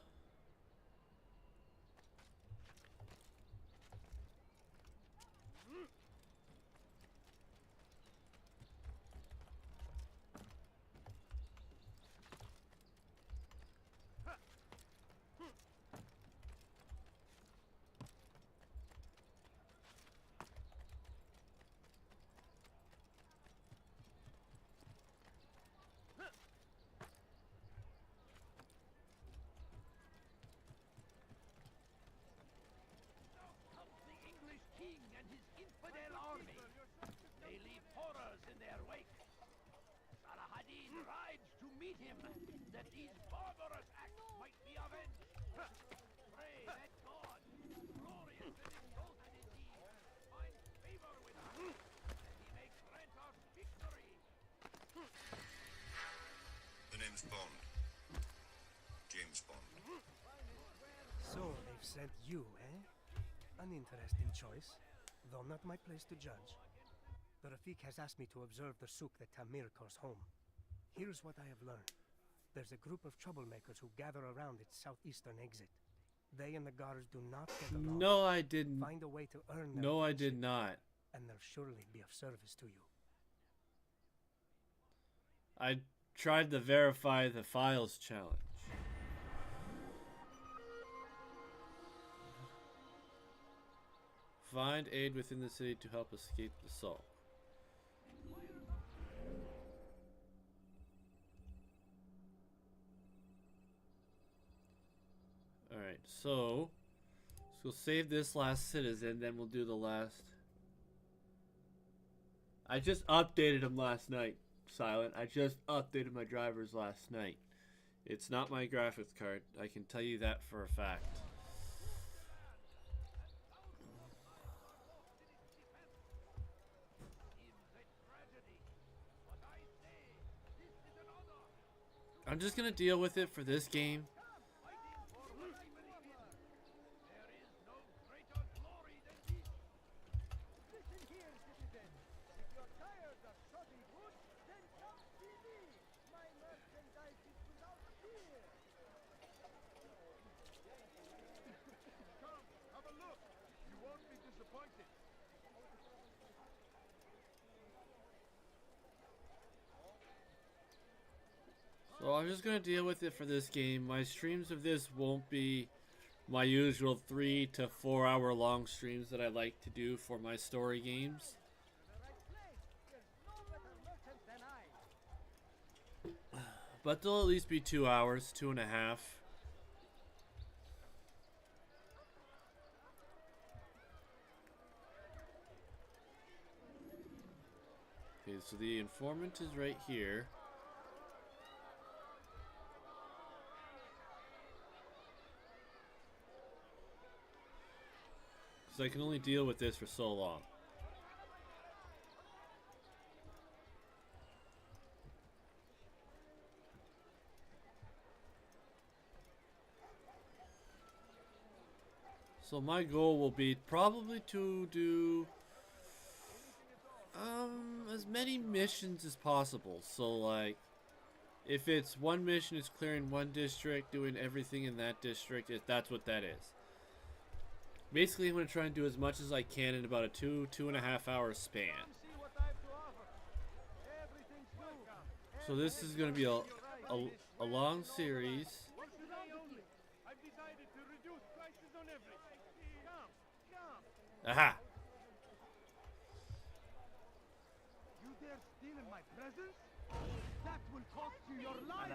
King and his infidel army. They leave horrors in their wake. Salah-ad-Din rides to meet him, that these barbarous acts might be avenged. Pray that God, glorious and exalted is he, find favor with us, that he may grant us victory. The name's Bond. James Bond. So they've sent you, eh? An interesting choice, though not my place to judge. The Rafik has asked me to observe the souk that Tamir calls home. Here's what I have learned. There's a group of troublemakers who gather around its southeastern exit. They and the guards do not get along. No, I didn't. Find a way to earn their No, I friendship, did not. and they'll surely be of service to you. I tried to verify the files challenge. Find aid within the city to help escape the assault. Alright, so we'll save this last citizen, then we'll do the last. I just updated him last night, Silent. I just updated my drivers last night. It's not my graphics card. I can tell you that for a fact. I'm just gonna deal with it for this game. Listen here, citizen. If you're tired of shoddy goods, then come see me. My merchandise is without fear. Come, have a look. You won't be disappointed. So I'm just gonna deal with it for this game. My streams of this won't be my usual 3 to 4 hour long streams that I like to do for my story games. But they'll at least be 2 hours, 2.5. Okay, so the informant is right here. So I can only deal with this for so long. So my goal will be probably to do as many missions as possible. So like If it's one mission, it's clearing one district, doing everything in that district. That's what that is. Basically, I'm going to try and do as much as I can in about a 2.5 hour span. So this is going to be a long series. Aha! You dare steal in my presence? That will cost you your life.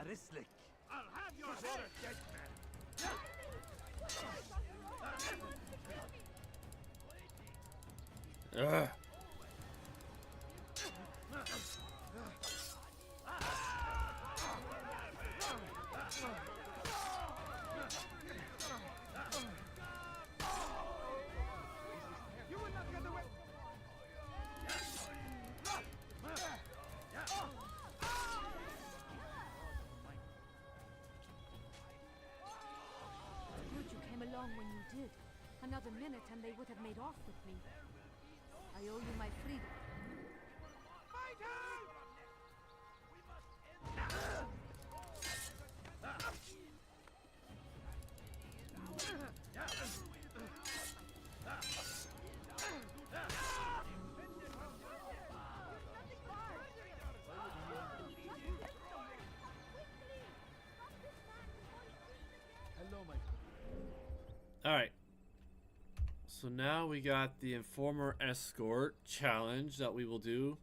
I'll have your head, dead man. Ugh. You will not get away. Good you came along when you did. Another minute and they would have made off with me. I owe you my freedom. Hello, my friend. Alright. So now we got the Informer Escort challenge that we will do.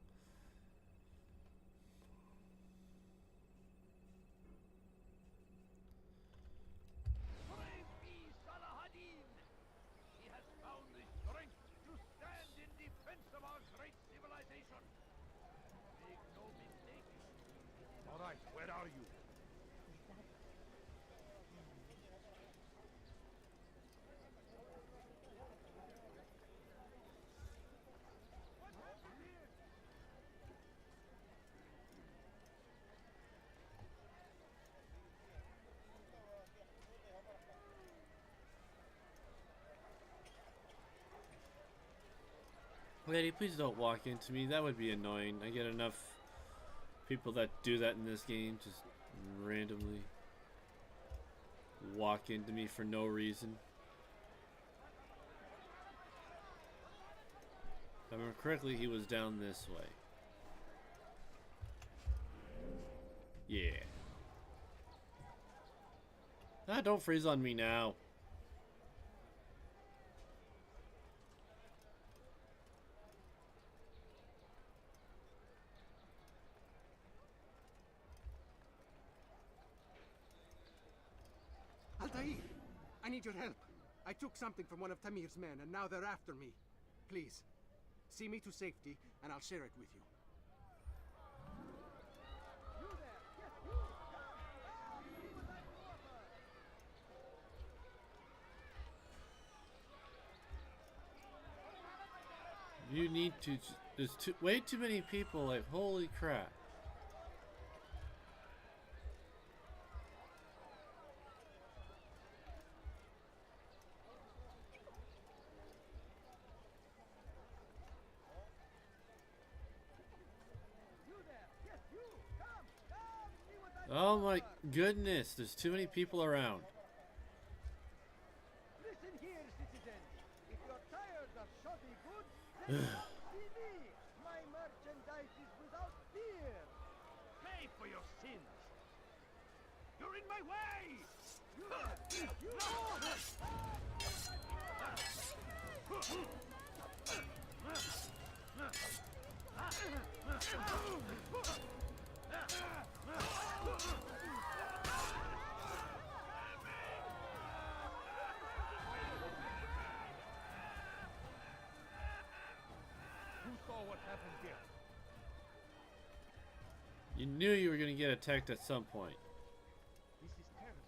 Brave be Salahadin. He has found the strength to stand in defense of our great civilization. Make no mistake. All right, where are you? Lady, please don't walk into me. That would be annoying. I get enough people that do that in this game, just randomly walk into me for no reason. If I remember correctly, he was down this way. Yeah. Ah, don't freeze on me now. Altair, I need your help. I took something from one of Tamir's men, and now they're after me. Please, see me to safety, and I'll share it with you. You need to. There's way too many people. Like, holy crap. Oh my goodness, there's too many people around. Listen here, citizen. If you're tired of shoddy goods, then see me. My merchandise is without fear. Pay for your sins. You're in my way. Who saw what happened here? You knew you were going to get attacked at some point. This is terrible.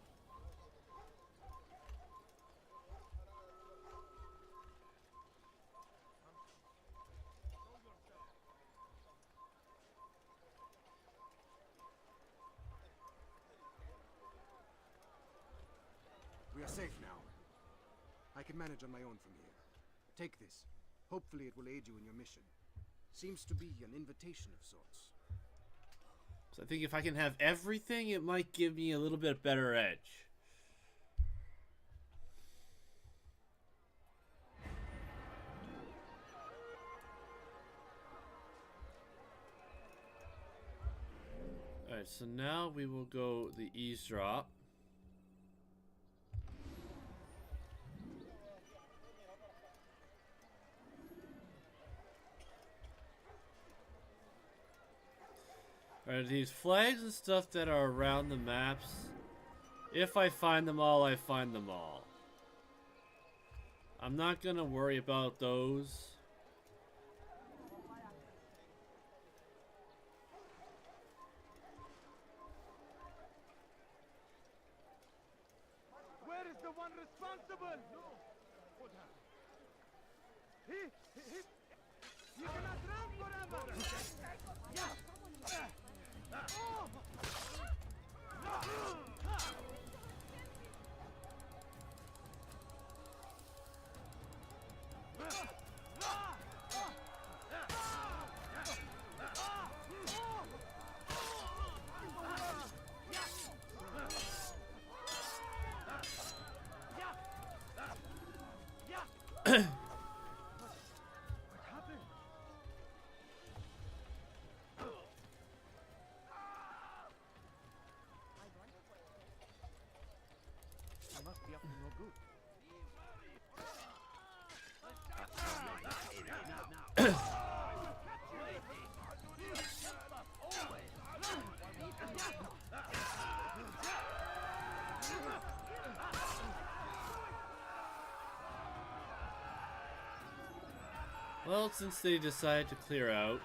We are safe now. I can manage on my own from here. Take this. Hopefully it will aid you in your mission. Seems to be an invitation of sorts. So I think if I can have everything, it might give me a little bit better edge. Alright, so now we will go the eavesdrop. Alright, these flags and stuff that are around the maps, if I find them all, I find them all. I'm not gonna worry about those. Where is the one responsible? No. What happened? He you cannot run forever. Yeah. Oh. Well, since they decided to clear out,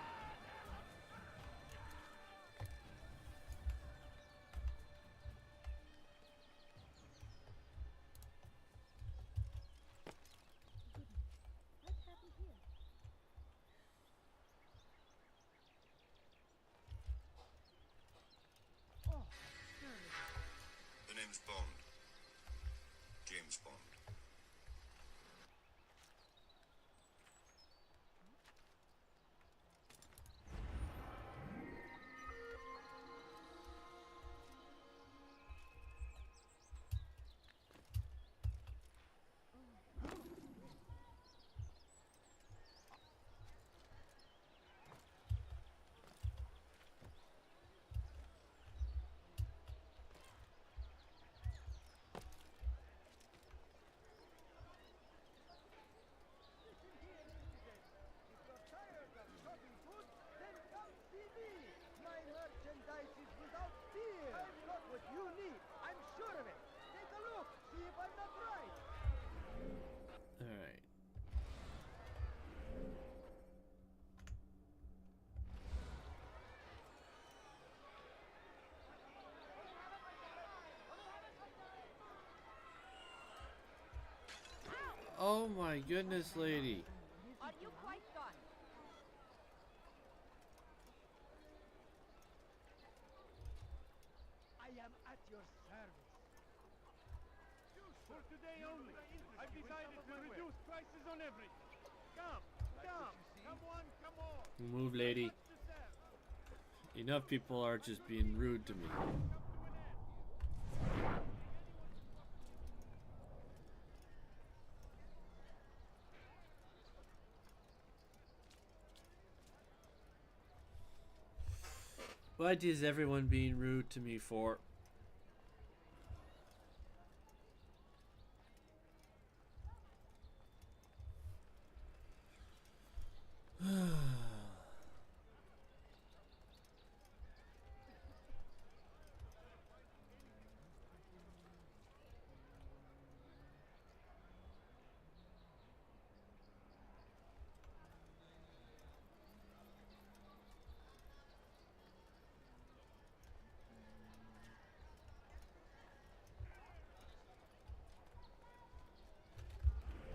The name's Bond. James Bond. alright. Oh my goodness, lady. Are you quite done? I am at your service. For today only, I've decided to reduce prices on everything. Come on. Move, lady. Enough people are just being rude to me. What is everyone being rude to me for?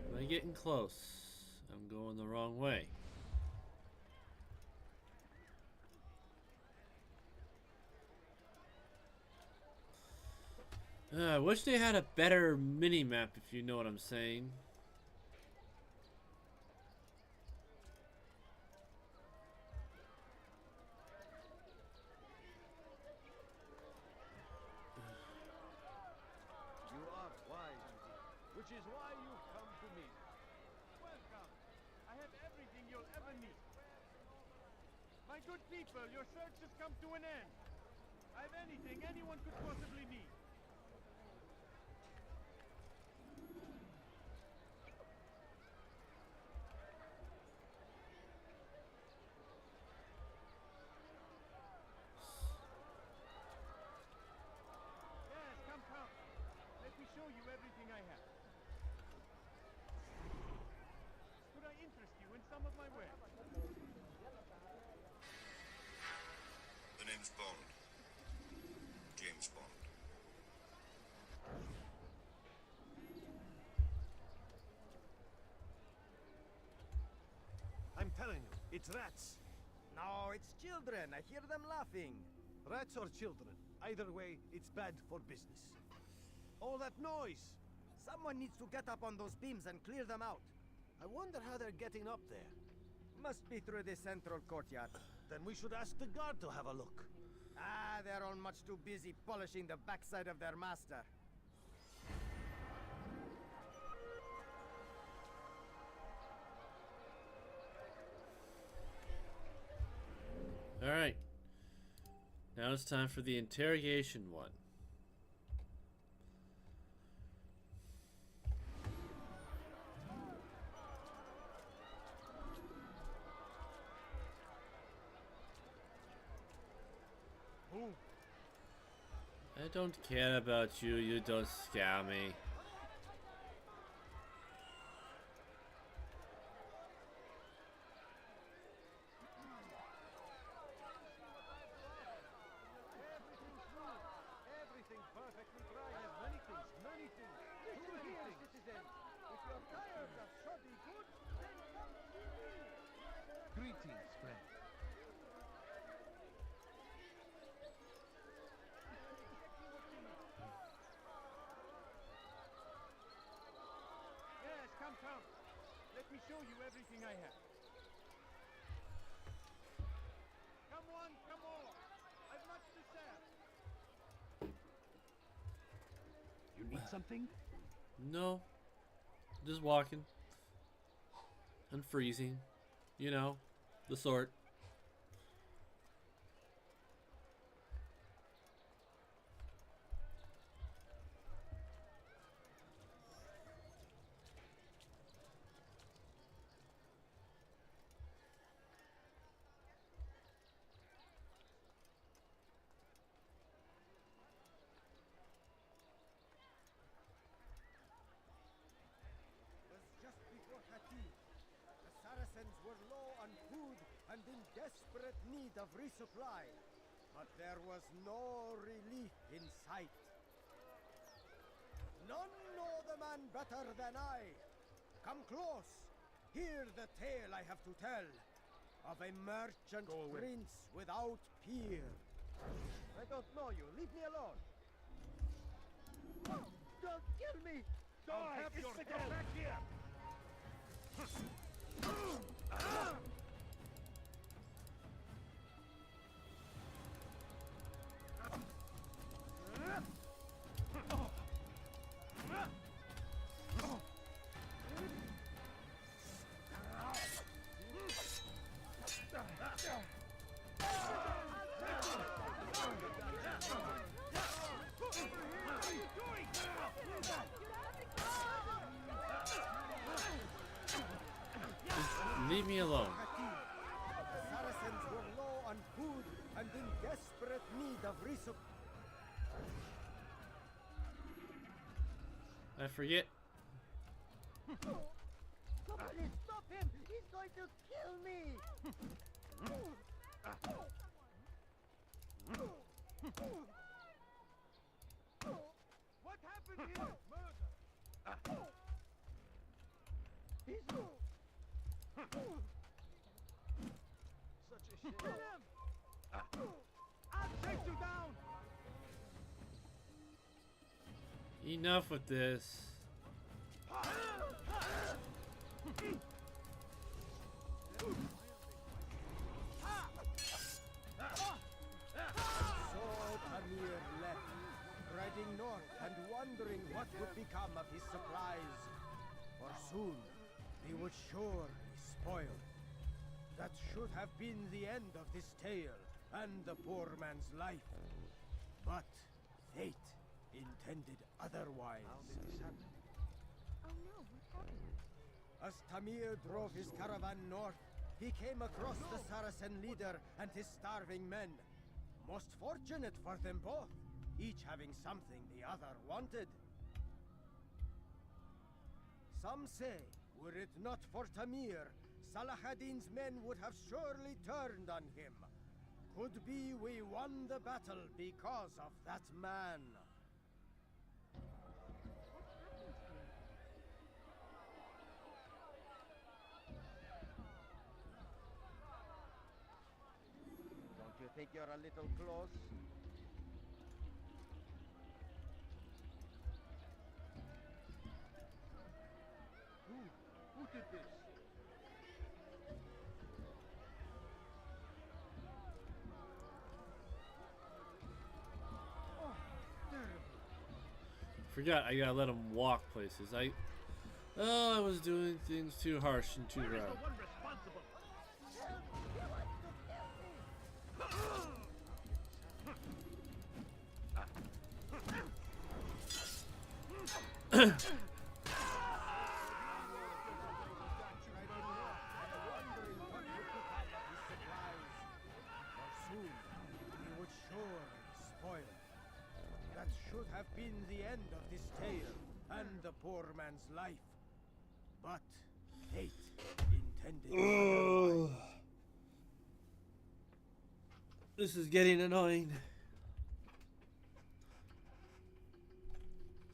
Am I getting close? I'm going the wrong way. I wish they had a better mini-map, if you know what I'm saying. which is why you've come to me. Welcome. I have everything you'll ever need. My good people, your search has come to an end. I have anything anyone could possibly need. Yes, come. Let me show you everything I have. Could I interest you in some of my wares? The name's Bond. James Bond. I'm telling you, it's rats. No, it's children. I hear them laughing. Rats or children. Either way, it's bad for business. All that noise! Someone needs to get up on those beams and clear them out. I wonder how they're getting up there. Must be through the central courtyard. Then we should ask the guard to have a look. Ah, they're all much too busy polishing the backside of their master. Alright. Now it's time for the interrogation one. I don't care about you, you don't scare me. Everything perfectly dry. I have many things. Listen here, citizen. If you're tired of shoddy goods, then come see me. Greetings, friend. Yes, come. Let me show you everything I have. Come one, come all. I've much to sell. You need something? No. Just walking. And freezing. You know, the sort. Was just before Hatib. The Saracens were low on food and in desperate need of resupply. But there was no relief in sight. None know the man better than I. Come close. Hear the tale I have to tell of a merchant prince without peer. I don't know you. Leave me alone. Don't kill me. I'll have your head back here. Leave me alone. The Saracens were low on food and in desperate need of resupply. I forget. Somebody stop him. He's going to kill me. What happened here? Murder. He's such a shame. Kill him! I'll take you down! Enough with this. So Tamir left, riding north and wondering what would become of his supplies. For soon, they would surely spoil. That should have been the end of this tale and the poor man's life. But fate intended otherwise. Oh no, what happened? As Tamir drove his caravan north, he came across the Saracen leader and his starving men. Most fortunate for them both, each having something the other wanted. Some say, were it not for Tamir, Salah ad-Din's men would have surely turned on him. Could be we won the battle because of that man. Don't you think you're a little close? Who did this? Forgot I gotta let him walk places. I was doing things too harsh and too Where is rough. the one responsible? Soon, he would surely spoil. That should have been the end of this tale and the poor man's life. But fate intended otherwise. This is getting annoying.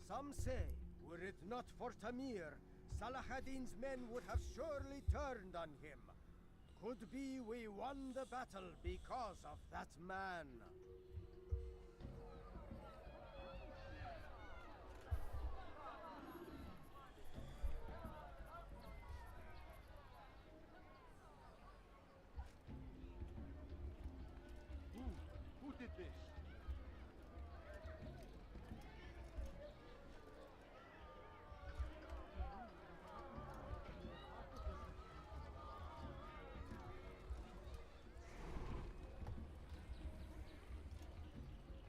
Some say, were it not for Tamir, Salah ad-Din's men would have surely turned on him. Could be we won the battle because of that man. Who did this?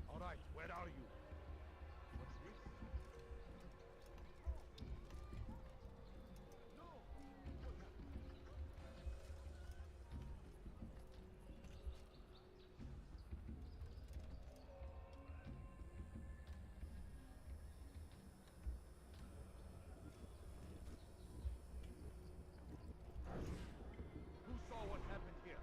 All right, where are you? What's this? Who saw what happened here?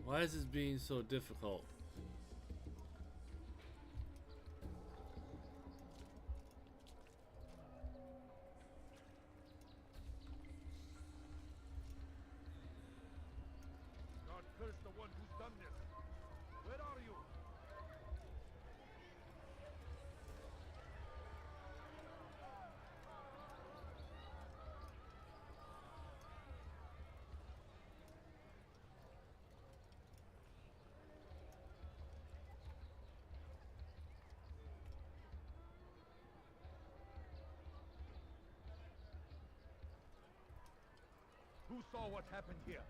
Why is this being so difficult? God curse the one who's done this. Where are you? Who saw what happened here?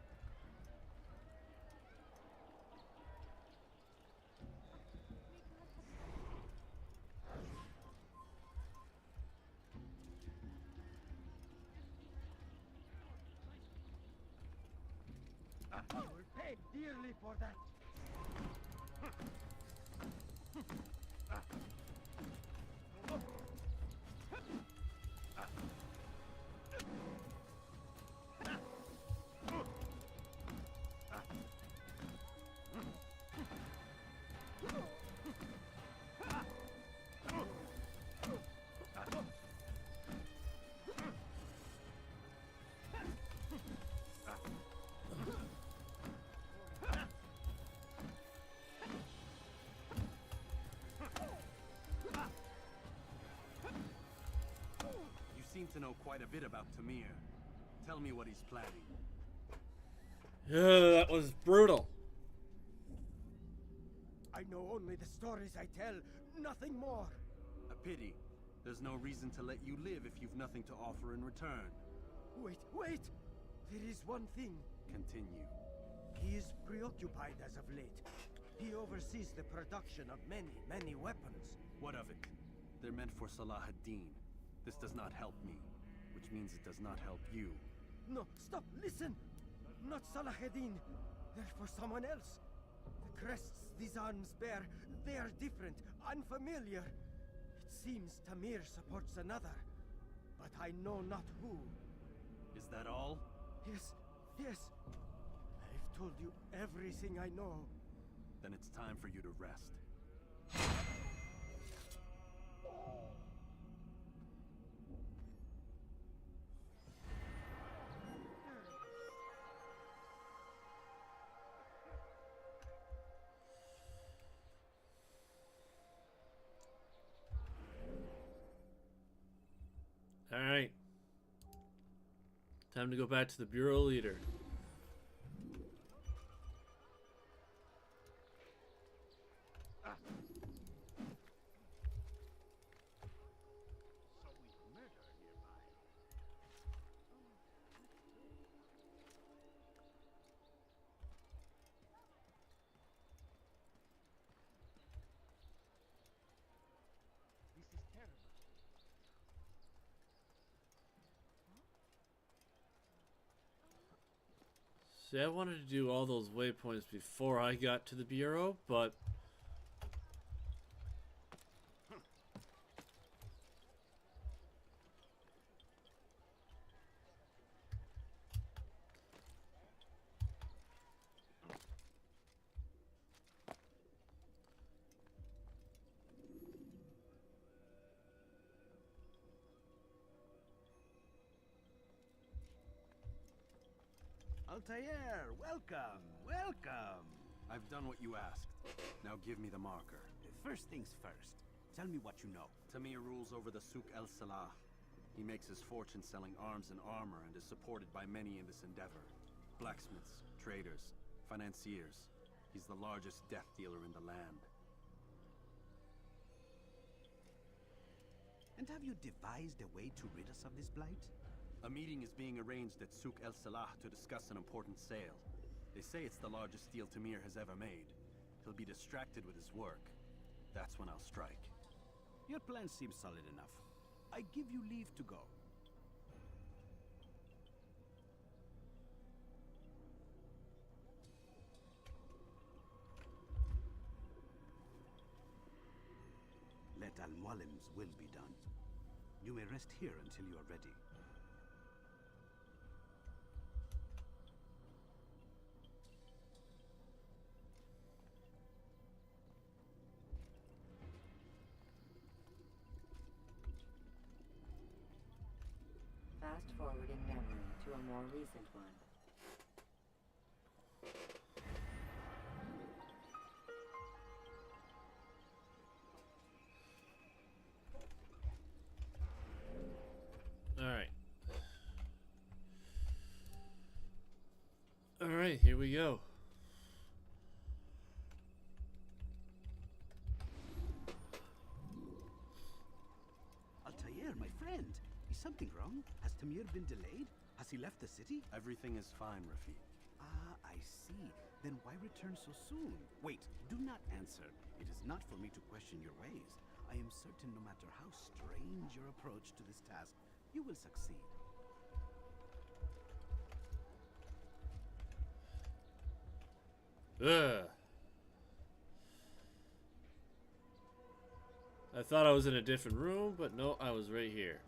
You will pay dearly for that. know quite a bit about Tamir. Tell me what he's planning. That was brutal. I know only the stories I tell, nothing more. A pity. There's no reason to let you live if you've nothing to offer in return. Wait! There is one thing. Continue. He is preoccupied as of late. He oversees the production of many weapons. What of it? They're meant for Salah ad-Din. This does not help me, which means it does not help you. No, stop, listen! Not Salah ad-Din. They're for someone else. The crests these arms bear, they are different, unfamiliar. It seems Tamir supports another, but I know not who. Is that all? Yes. I've told you everything I know. Then it's time for you to rest. All right. Time to go back to the bureau leader. See, I wanted to do all those waypoints before I got to the bureau, but Altair, welcome! I've done what you asked. Now give me the marker. First things first. Tell me what you know. Tamir rules over the Souk El Salah. He makes his fortune selling arms and armor and is supported by many in this endeavor. Blacksmiths, traders, financiers. He's the largest death dealer in the land. And have you devised a way to rid us of this blight? A meeting is being arranged at Souk El Salah to discuss an important sale. They say it's the largest deal Tamir has ever made. He'll be distracted with his work. That's when I'll strike. Your plan seems solid enough. I give you leave to go. Let Al-Mualim's will be done. You may rest here until you are ready. Fast forward in memory to a more recent one. Alright, here we go. Altair, my friend. Is something wrong? Has Tamir been delayed? Has he left the city? Everything is fine, Rafiq. Ah, I see. Then why return so soon? Wait, do not answer. It is not for me to question your ways. I am certain no matter how strange your approach to this task, you will succeed. Ugh. I thought I was in a different room, but no, I was right here.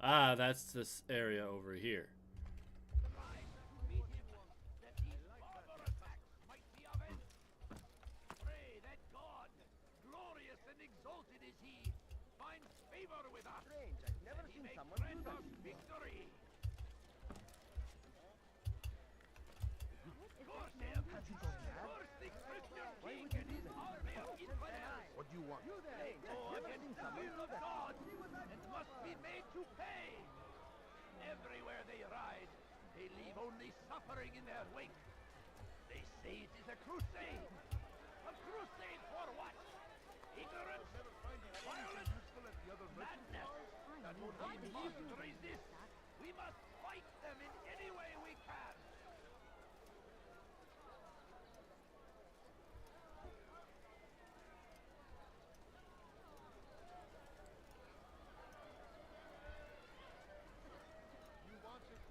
Ah, that's this area over here. he finds favor with us. Strange, I've never and he seen may someone do grant that us victory. Corsair, curse the Christian king and his army of infidels. What do you want? They go against the will of God and must be made to pay. Everywhere they ride, they leave only suffering in their wake. They say it is a crusade. A crusade for what? Ignorance? Violence? Madness? We must resist. We must fight them in any way we can.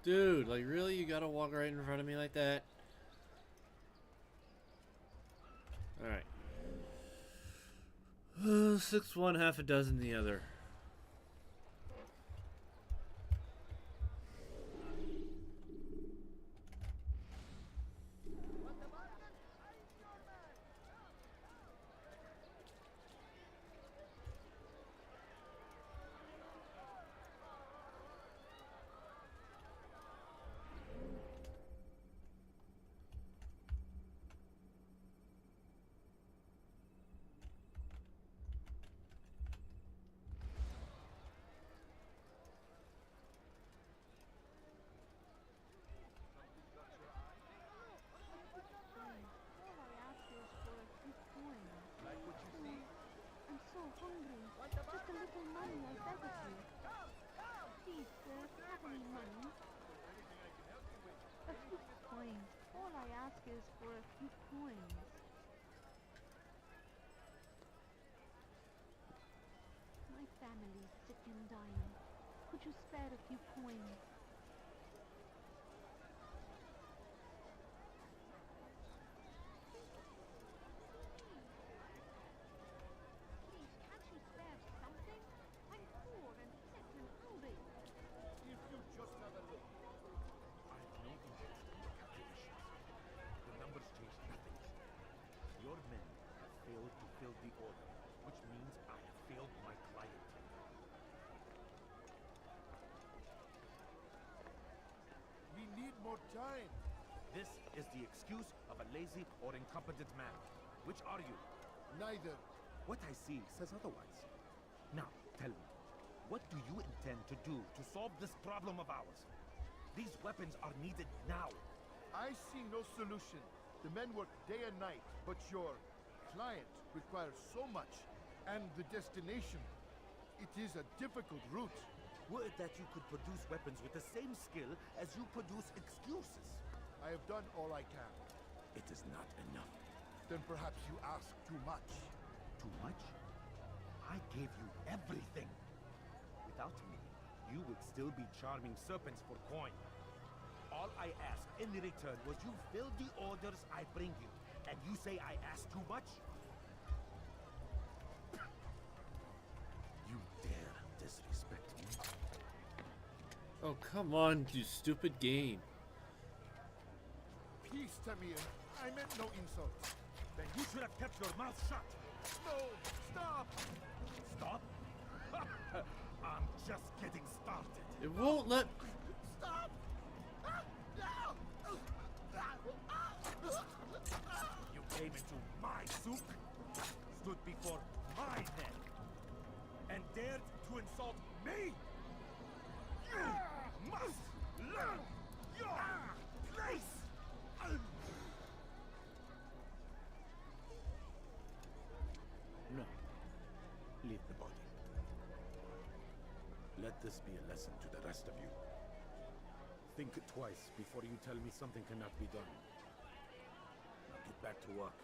Dude, like really? You gotta walk right in front of me like that? Alright. 6 one, half a dozen the other. Could you spare a few coins? Please, can't you spare something? I'm poor and sick and hungry. If you just have a look. I've no interest in your calculations. The numbers change nothing. Your men have failed to fill the order, which means I have failed my client. We need more time. This is the excuse of a lazy or incompetent man. Which are you? Neither. What I see says otherwise. Now, tell me, what do you intend to do to solve this problem of ours? These weapons are needed now. I see no solution. The men work day and night, but your client requires so much. And the destination. It is a difficult route. Were it that you could produce weapons with the same skill as you produce excuses. I have done all I can. It is not enough. Then perhaps you ask too much. Too much? I gave you everything. Without me, you would still be charming serpents for coin. All I asked in return was you fill the orders I bring you. And you say I asked too much? You dare disrespect me? Oh, come on, you stupid game. Peace, Tamir. I meant no insult. Then you should have kept your mouth shut. No, stop! Stop? I'm just getting started. It won't let... Stop! You came into my souk, stood before my men, and dared to insult me? You must learn your place! No. Leave the body. Let this be a lesson to the rest of you. Think twice before you tell me something cannot be done. Now get back to work.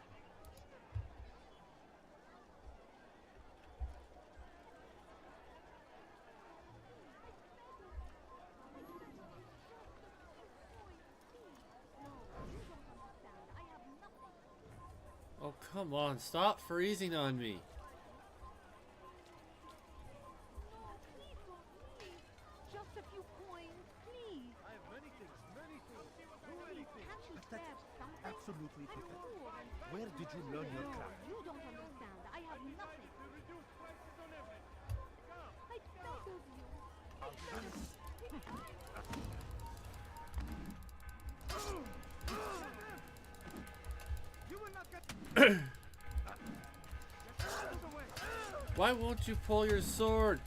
Oh, come on. Stop freezing on me. Just a few coins, please. I have many things. Do anything. Can't you spare something? Absolutely I'm pathetic. poor and Where did you learn your No, craft? you don't understand. I have nothing. To reduce prices on everything. Why won't you pull your sword?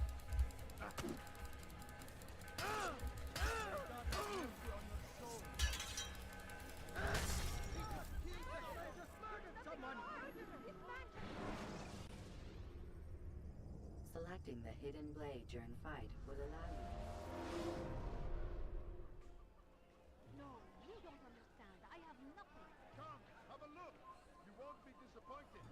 Selecting the hidden blade during fight will allow you. No, you don't understand. I have nothing. Come, have a look. You won't be disappointed.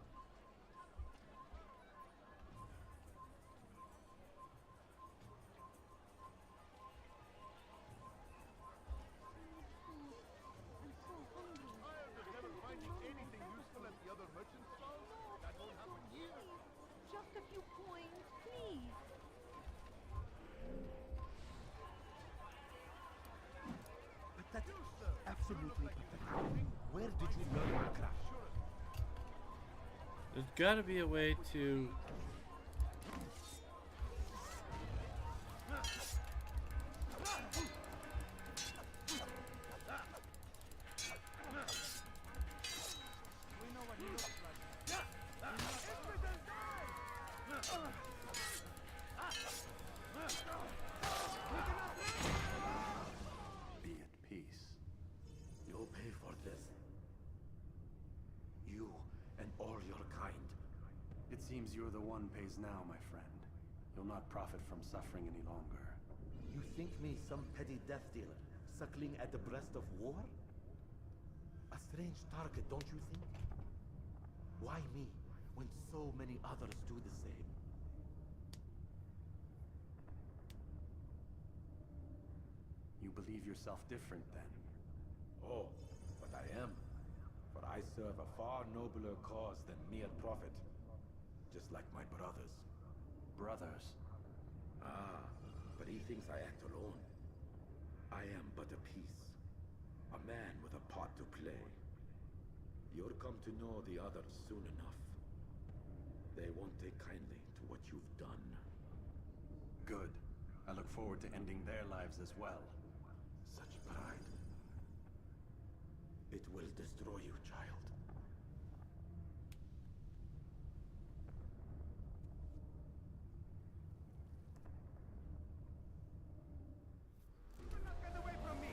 I'm so hungry. Tired of never finding anything useful at the other merchant stalls? That won't happen here. Just a few coins, please. But that's absolutely pathetic. Where did you learn your craft? There's gotta be a way to... We know what he looks like. Be at peace. You'll pay for this. You and all your kind. It seems you're the one pays now, my friend. You'll not profit from suffering any longer. You think me some petty death dealer, suckling at the breast of war? A strange target, don't you think? Why me, when so many others do the same? You believe yourself different, then? Oh, but I am. For I serve a far nobler cause than mere profit. Just like my brothers. Brothers? Ah, but he thinks I act alone. I am but a piece. A man with a part to play. You'll come to know the others soon enough. They won't take kindly to what you've done. Good. I look forward to ending their lives as well. Such pride. It will destroy you, child. Get away from me!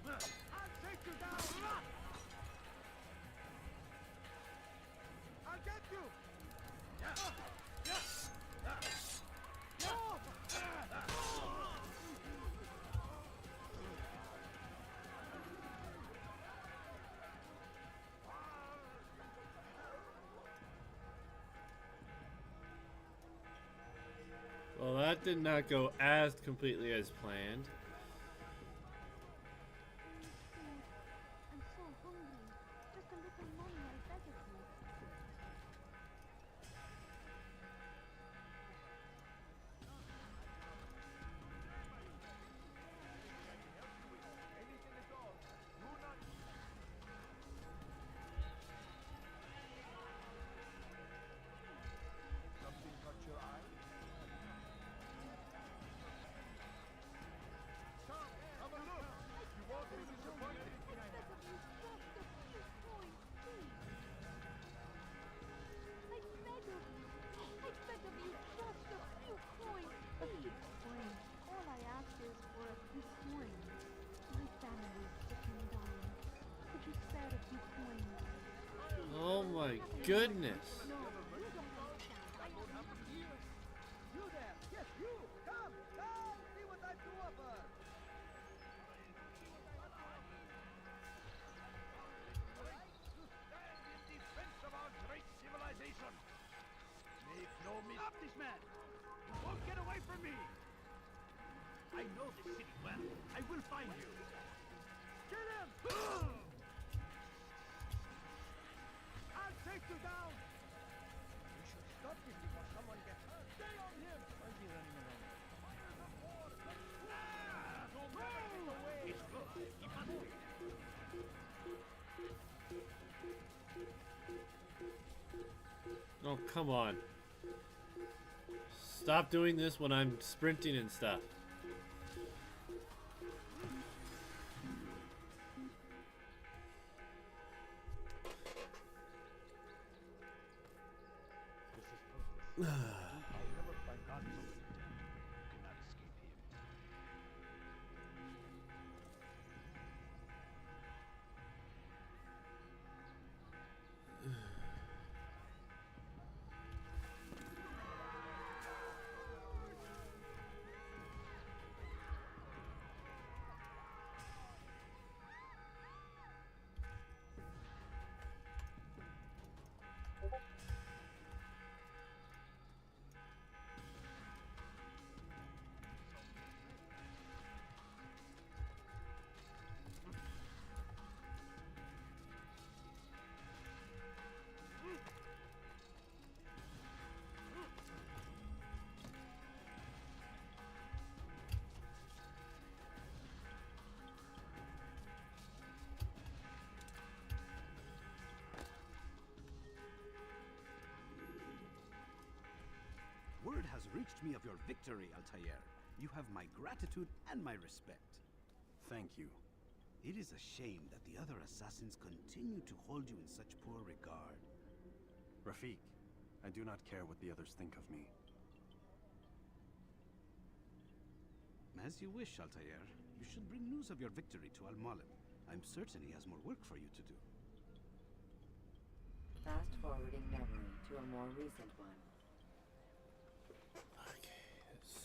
I'll take you down! I'll get you! Well, that did not go as completely as planned. I'm so hungry. Just a little money, I beg of you. Anything at all. Do not... Something caught your eye? Come, have a look. You won't be disappointed. I beg of you, just a few coins, please. All I ask is for a few coins. My family is sick and dying. Could you spare a few coins? Oh my goodness. No, you don't understand. I am You there! Yes, you! Come! Come! See what I've to offer! Stand in defense of our great civilization. Make no mistake. Stop this man! You won't get away from me! I know this city well. I will find you. Get him! I'll take you down! We should stop this before someone gets hurt. Stay on him! Why is he running around? It's close. Keep on moving. come on. Stop doing this when I'm sprinting and stuff. Word has reached me of your victory, Altair. You have my gratitude and my respect. Thank you. It is a shame that the other assassins continue to hold you in such poor regard. Rafik, I do not care what the others think of me. As you wish, Altair. You should bring news of your victory to Al-Mualim. I'm certain he has more work for you to do. Fast forwarding memory to a more recent one.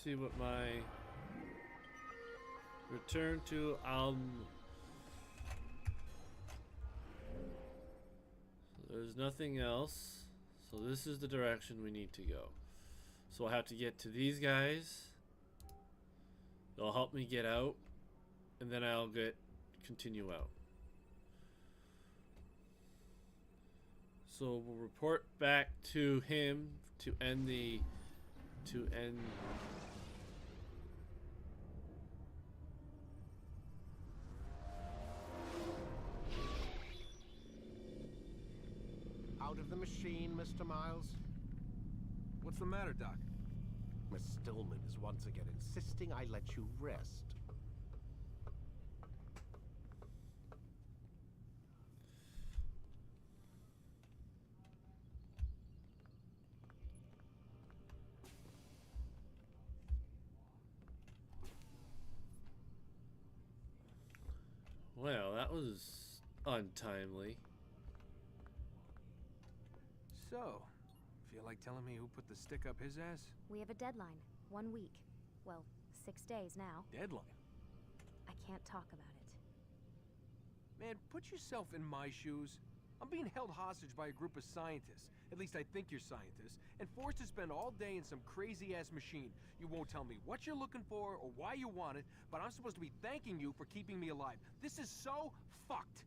See what my return to there's nothing else, so this is the direction we need to go. So I'll have to get to these guys. They'll help me get out, and then I'll continue out. So we'll report back to him to end Out of the machine, Mr. Miles? What's the matter, Doc? Miss Stillman is once again insisting I let you rest. Well, that was untimely. So, feel like telling me who put the stick up his ass? We have a deadline. 1 week. Well, 6 days now. Deadline? I can't talk about it. Man, put yourself in my shoes. I'm being held hostage by a group of scientists. At least I think you're scientists. And forced to spend all day in some crazy-ass machine. You won't tell me what you're looking for or why you want it, but I'm supposed to be thanking you for keeping me alive. This is so fucked.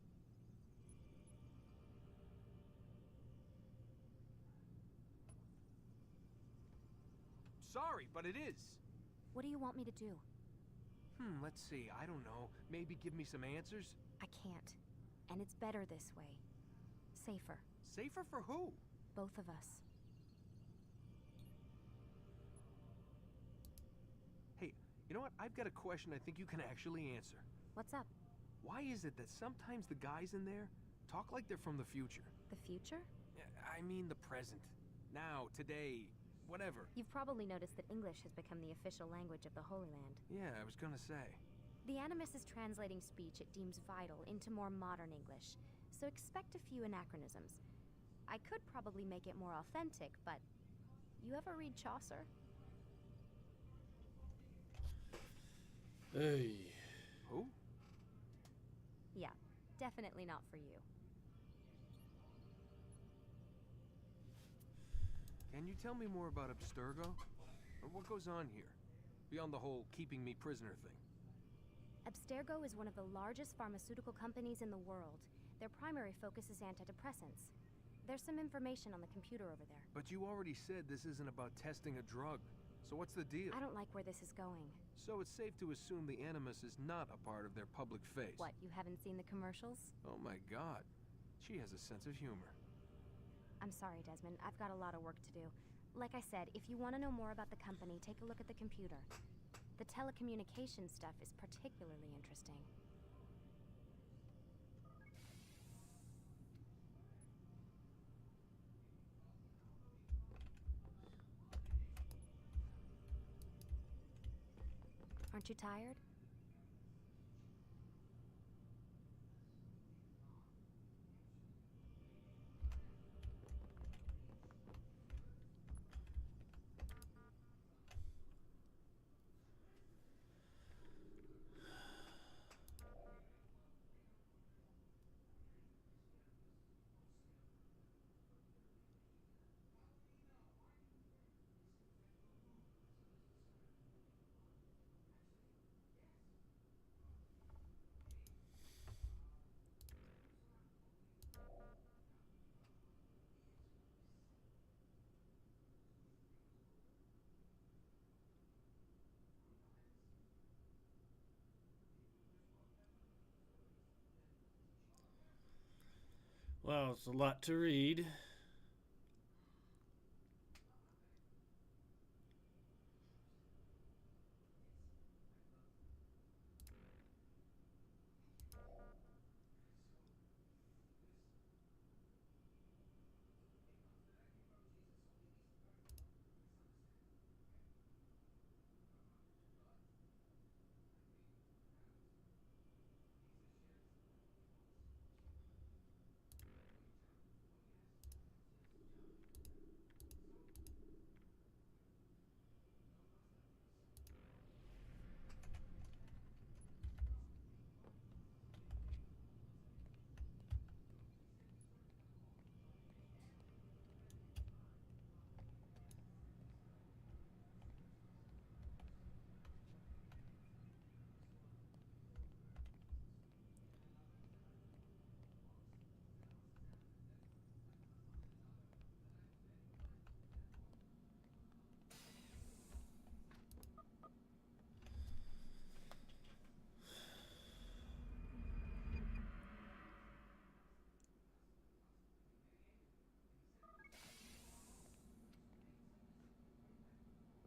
Sorry, but it is. What do you want me to do? Let's see. I don't know. Maybe give me some answers? I can't. And it's better this way. Safer. Safer for who? Both of us. Hey, you know what? I've got a question I think you can actually answer. What's up? Why is it that sometimes the guys in there talk like they're from the future? The future? I mean the present. Now, today, whatever. You've probably noticed that English has become the official language of the Holy Land. Yeah, I was gonna say. The Animus is translating speech it deems vital into more modern English, so expect a few anachronisms. I could probably make it more authentic, but you ever read Chaucer? Hey. Who? Yeah, definitely not for you. Can you tell me more about Abstergo? Or what goes on here? Beyond the whole keeping me prisoner thing. Abstergo is one of the largest pharmaceutical companies in the world. Their primary focus is antidepressants. There's some information on the computer over there. But you already said this isn't about testing a drug. So what's the deal? I don't like where this is going. So it's safe to assume the Animus is not a part of their public face. What, you haven't seen the commercials? Oh my god. She has a sense of humor. I'm sorry, Desmond. I've got a lot of work to do. Like I said, if you want to know more about the company, take a look at the computer. The telecommunications stuff is particularly interesting. Aren't you tired? Well, it's a lot to read.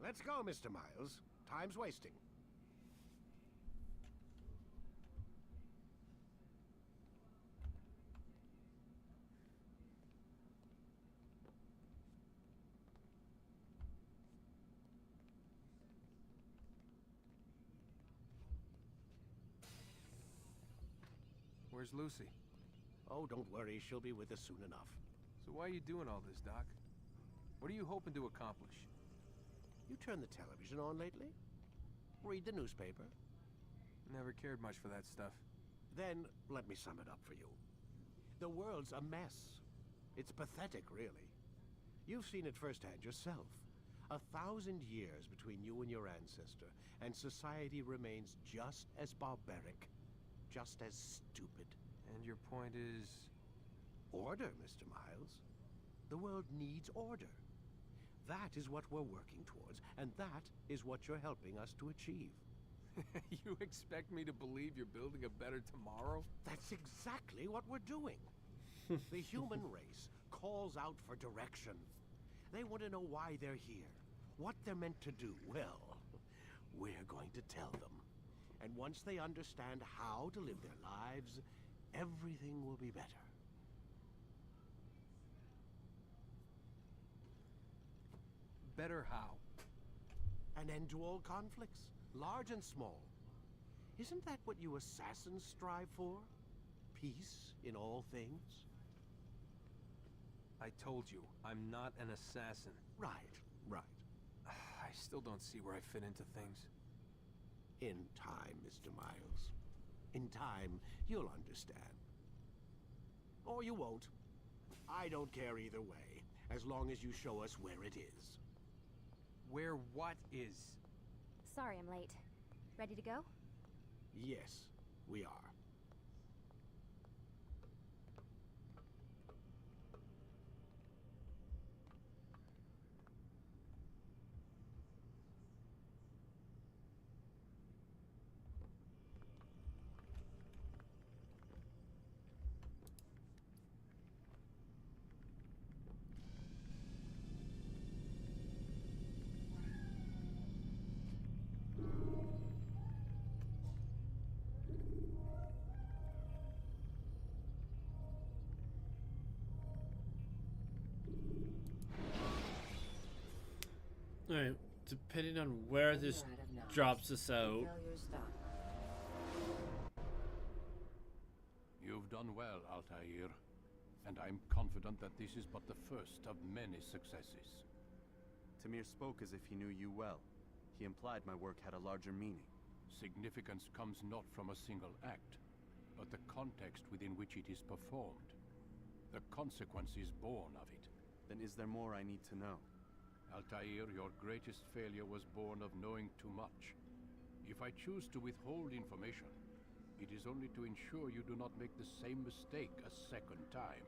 Let's go, Mr. Miles. Time's wasting. Where's Lucy? Oh, don't worry. She'll be with us soon enough. So why are you doing all this, Doc? What are you hoping to accomplish? You turn the television on lately? Read the newspaper? Never cared much for that stuff. Then, let me sum it up for you. The world's a mess. It's pathetic, really. You've seen it firsthand yourself. 1,000 years between you and your ancestor, and society remains just as barbaric, just as stupid. And your point is? Order, Mr. Miles. The world needs order. That is what we're working towards, and that is what you're helping us to achieve. You expect me to believe you're building a better tomorrow? That's exactly what we're doing. The human race calls out for direction. They want to know why they're here, what they're meant to do. Well, we're going to tell them. And once they understand how to live their lives, everything will be better. Better how? An end to all conflicts, large and small. Isn't that what you assassins strive for? Peace in all things? I told you, I'm not an assassin. Right, right. I still don't see where I fit into things. In time, Mr. Miles. In time, you'll understand. Or you won't. I don't care either way, as long as you show us where it is. Where what is? Sorry I'm late. Ready to go? Yes, we are. Alright, depending on where this drops us out. You've done well, Altair, and I'm confident that this is but the first of many successes. Tamir spoke as if he knew you well. He implied my work had a larger meaning. Significance comes not from a single act, but the context within which it is performed. The consequences born of it. Then is there more I need to know? Altair, your greatest failure was born of knowing too much. If I choose to withhold information, it is only to ensure you do not make the same mistake a second time.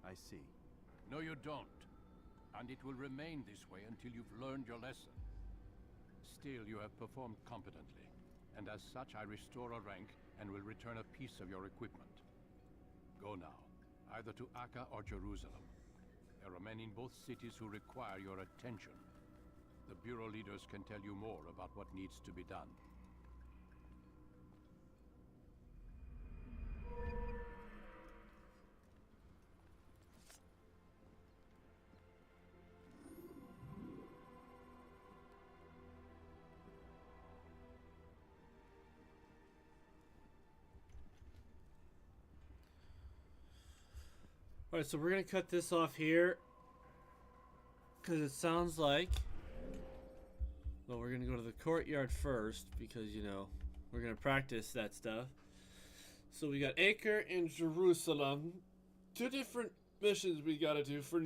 I see. No, you don't. And it will remain this way until you've learned your lesson. Still, you have performed competently, and as such I restore a rank and will return a piece of your equipment. Go now, either to Akka or Jerusalem. There are men in both cities who require your attention. The Bureau leaders can tell you more about what needs to be done. Alright, so we're going to cut this off here. Because it sounds like... Well, we're going to go to the courtyard first. Because, you know, we're going to practice that stuff. So we got Acre and Jerusalem. 2 different missions we got to do for the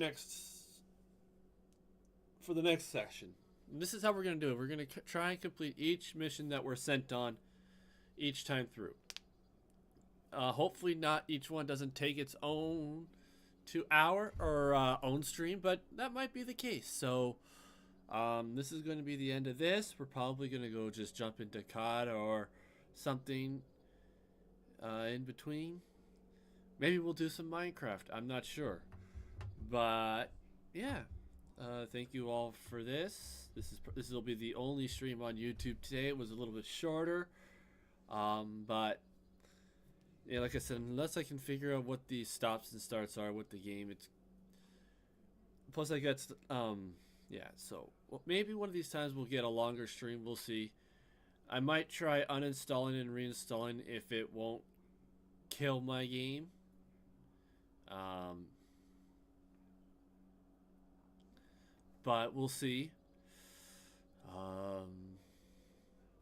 next section. And this is how we're going to do it. We're going to try and complete each mission that we're sent on each time through. Hopefully not each one doesn't take its own 2-hour or own stream, but that might be the case. So this is going to be the end of this. We're probably going to go just jump into COD or something in between. Maybe we'll do some Minecraft. I'm not sure, but yeah. Thank you all for this. This will be the only stream on YouTube today. It was a little bit shorter, but yeah, like I said, unless I can figure out what the stops and starts are with the game, it's... Plus I got... yeah, so well, maybe one of these times we'll get a longer stream. We'll see. I might try uninstalling and reinstalling if it won't kill my game. But we'll see.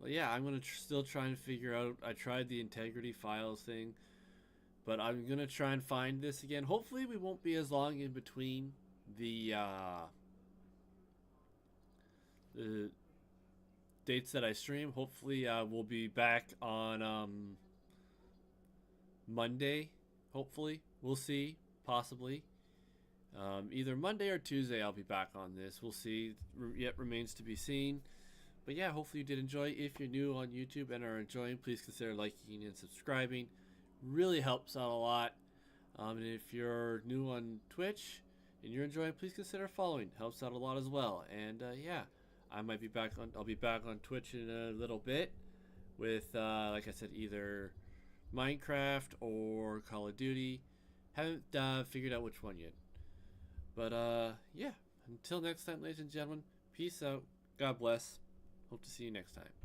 Well, yeah, I'm going to still try and figure out... I tried the integrity files thing, but I'm going to try and find this again. Hopefully we won't be as long in between the dates that I stream. Hopefully we'll be back on Monday, hopefully. We'll see, possibly. Either Monday or Tuesday I'll be back on this. We'll see. Yet remains to be seen. But yeah, hopefully you did enjoy. If you're new on YouTube and are enjoying, please consider liking and subscribing. Really helps out a lot. And if you're new on Twitch and you're enjoying, please consider following. Helps out a lot as well. And yeah, I'll be back on Twitch in a little bit with like I said, either Minecraft or Call of Duty. Haven't figured out which one yet. But yeah, until next time, ladies and gentlemen, peace out. God bless. Hope to see you next time.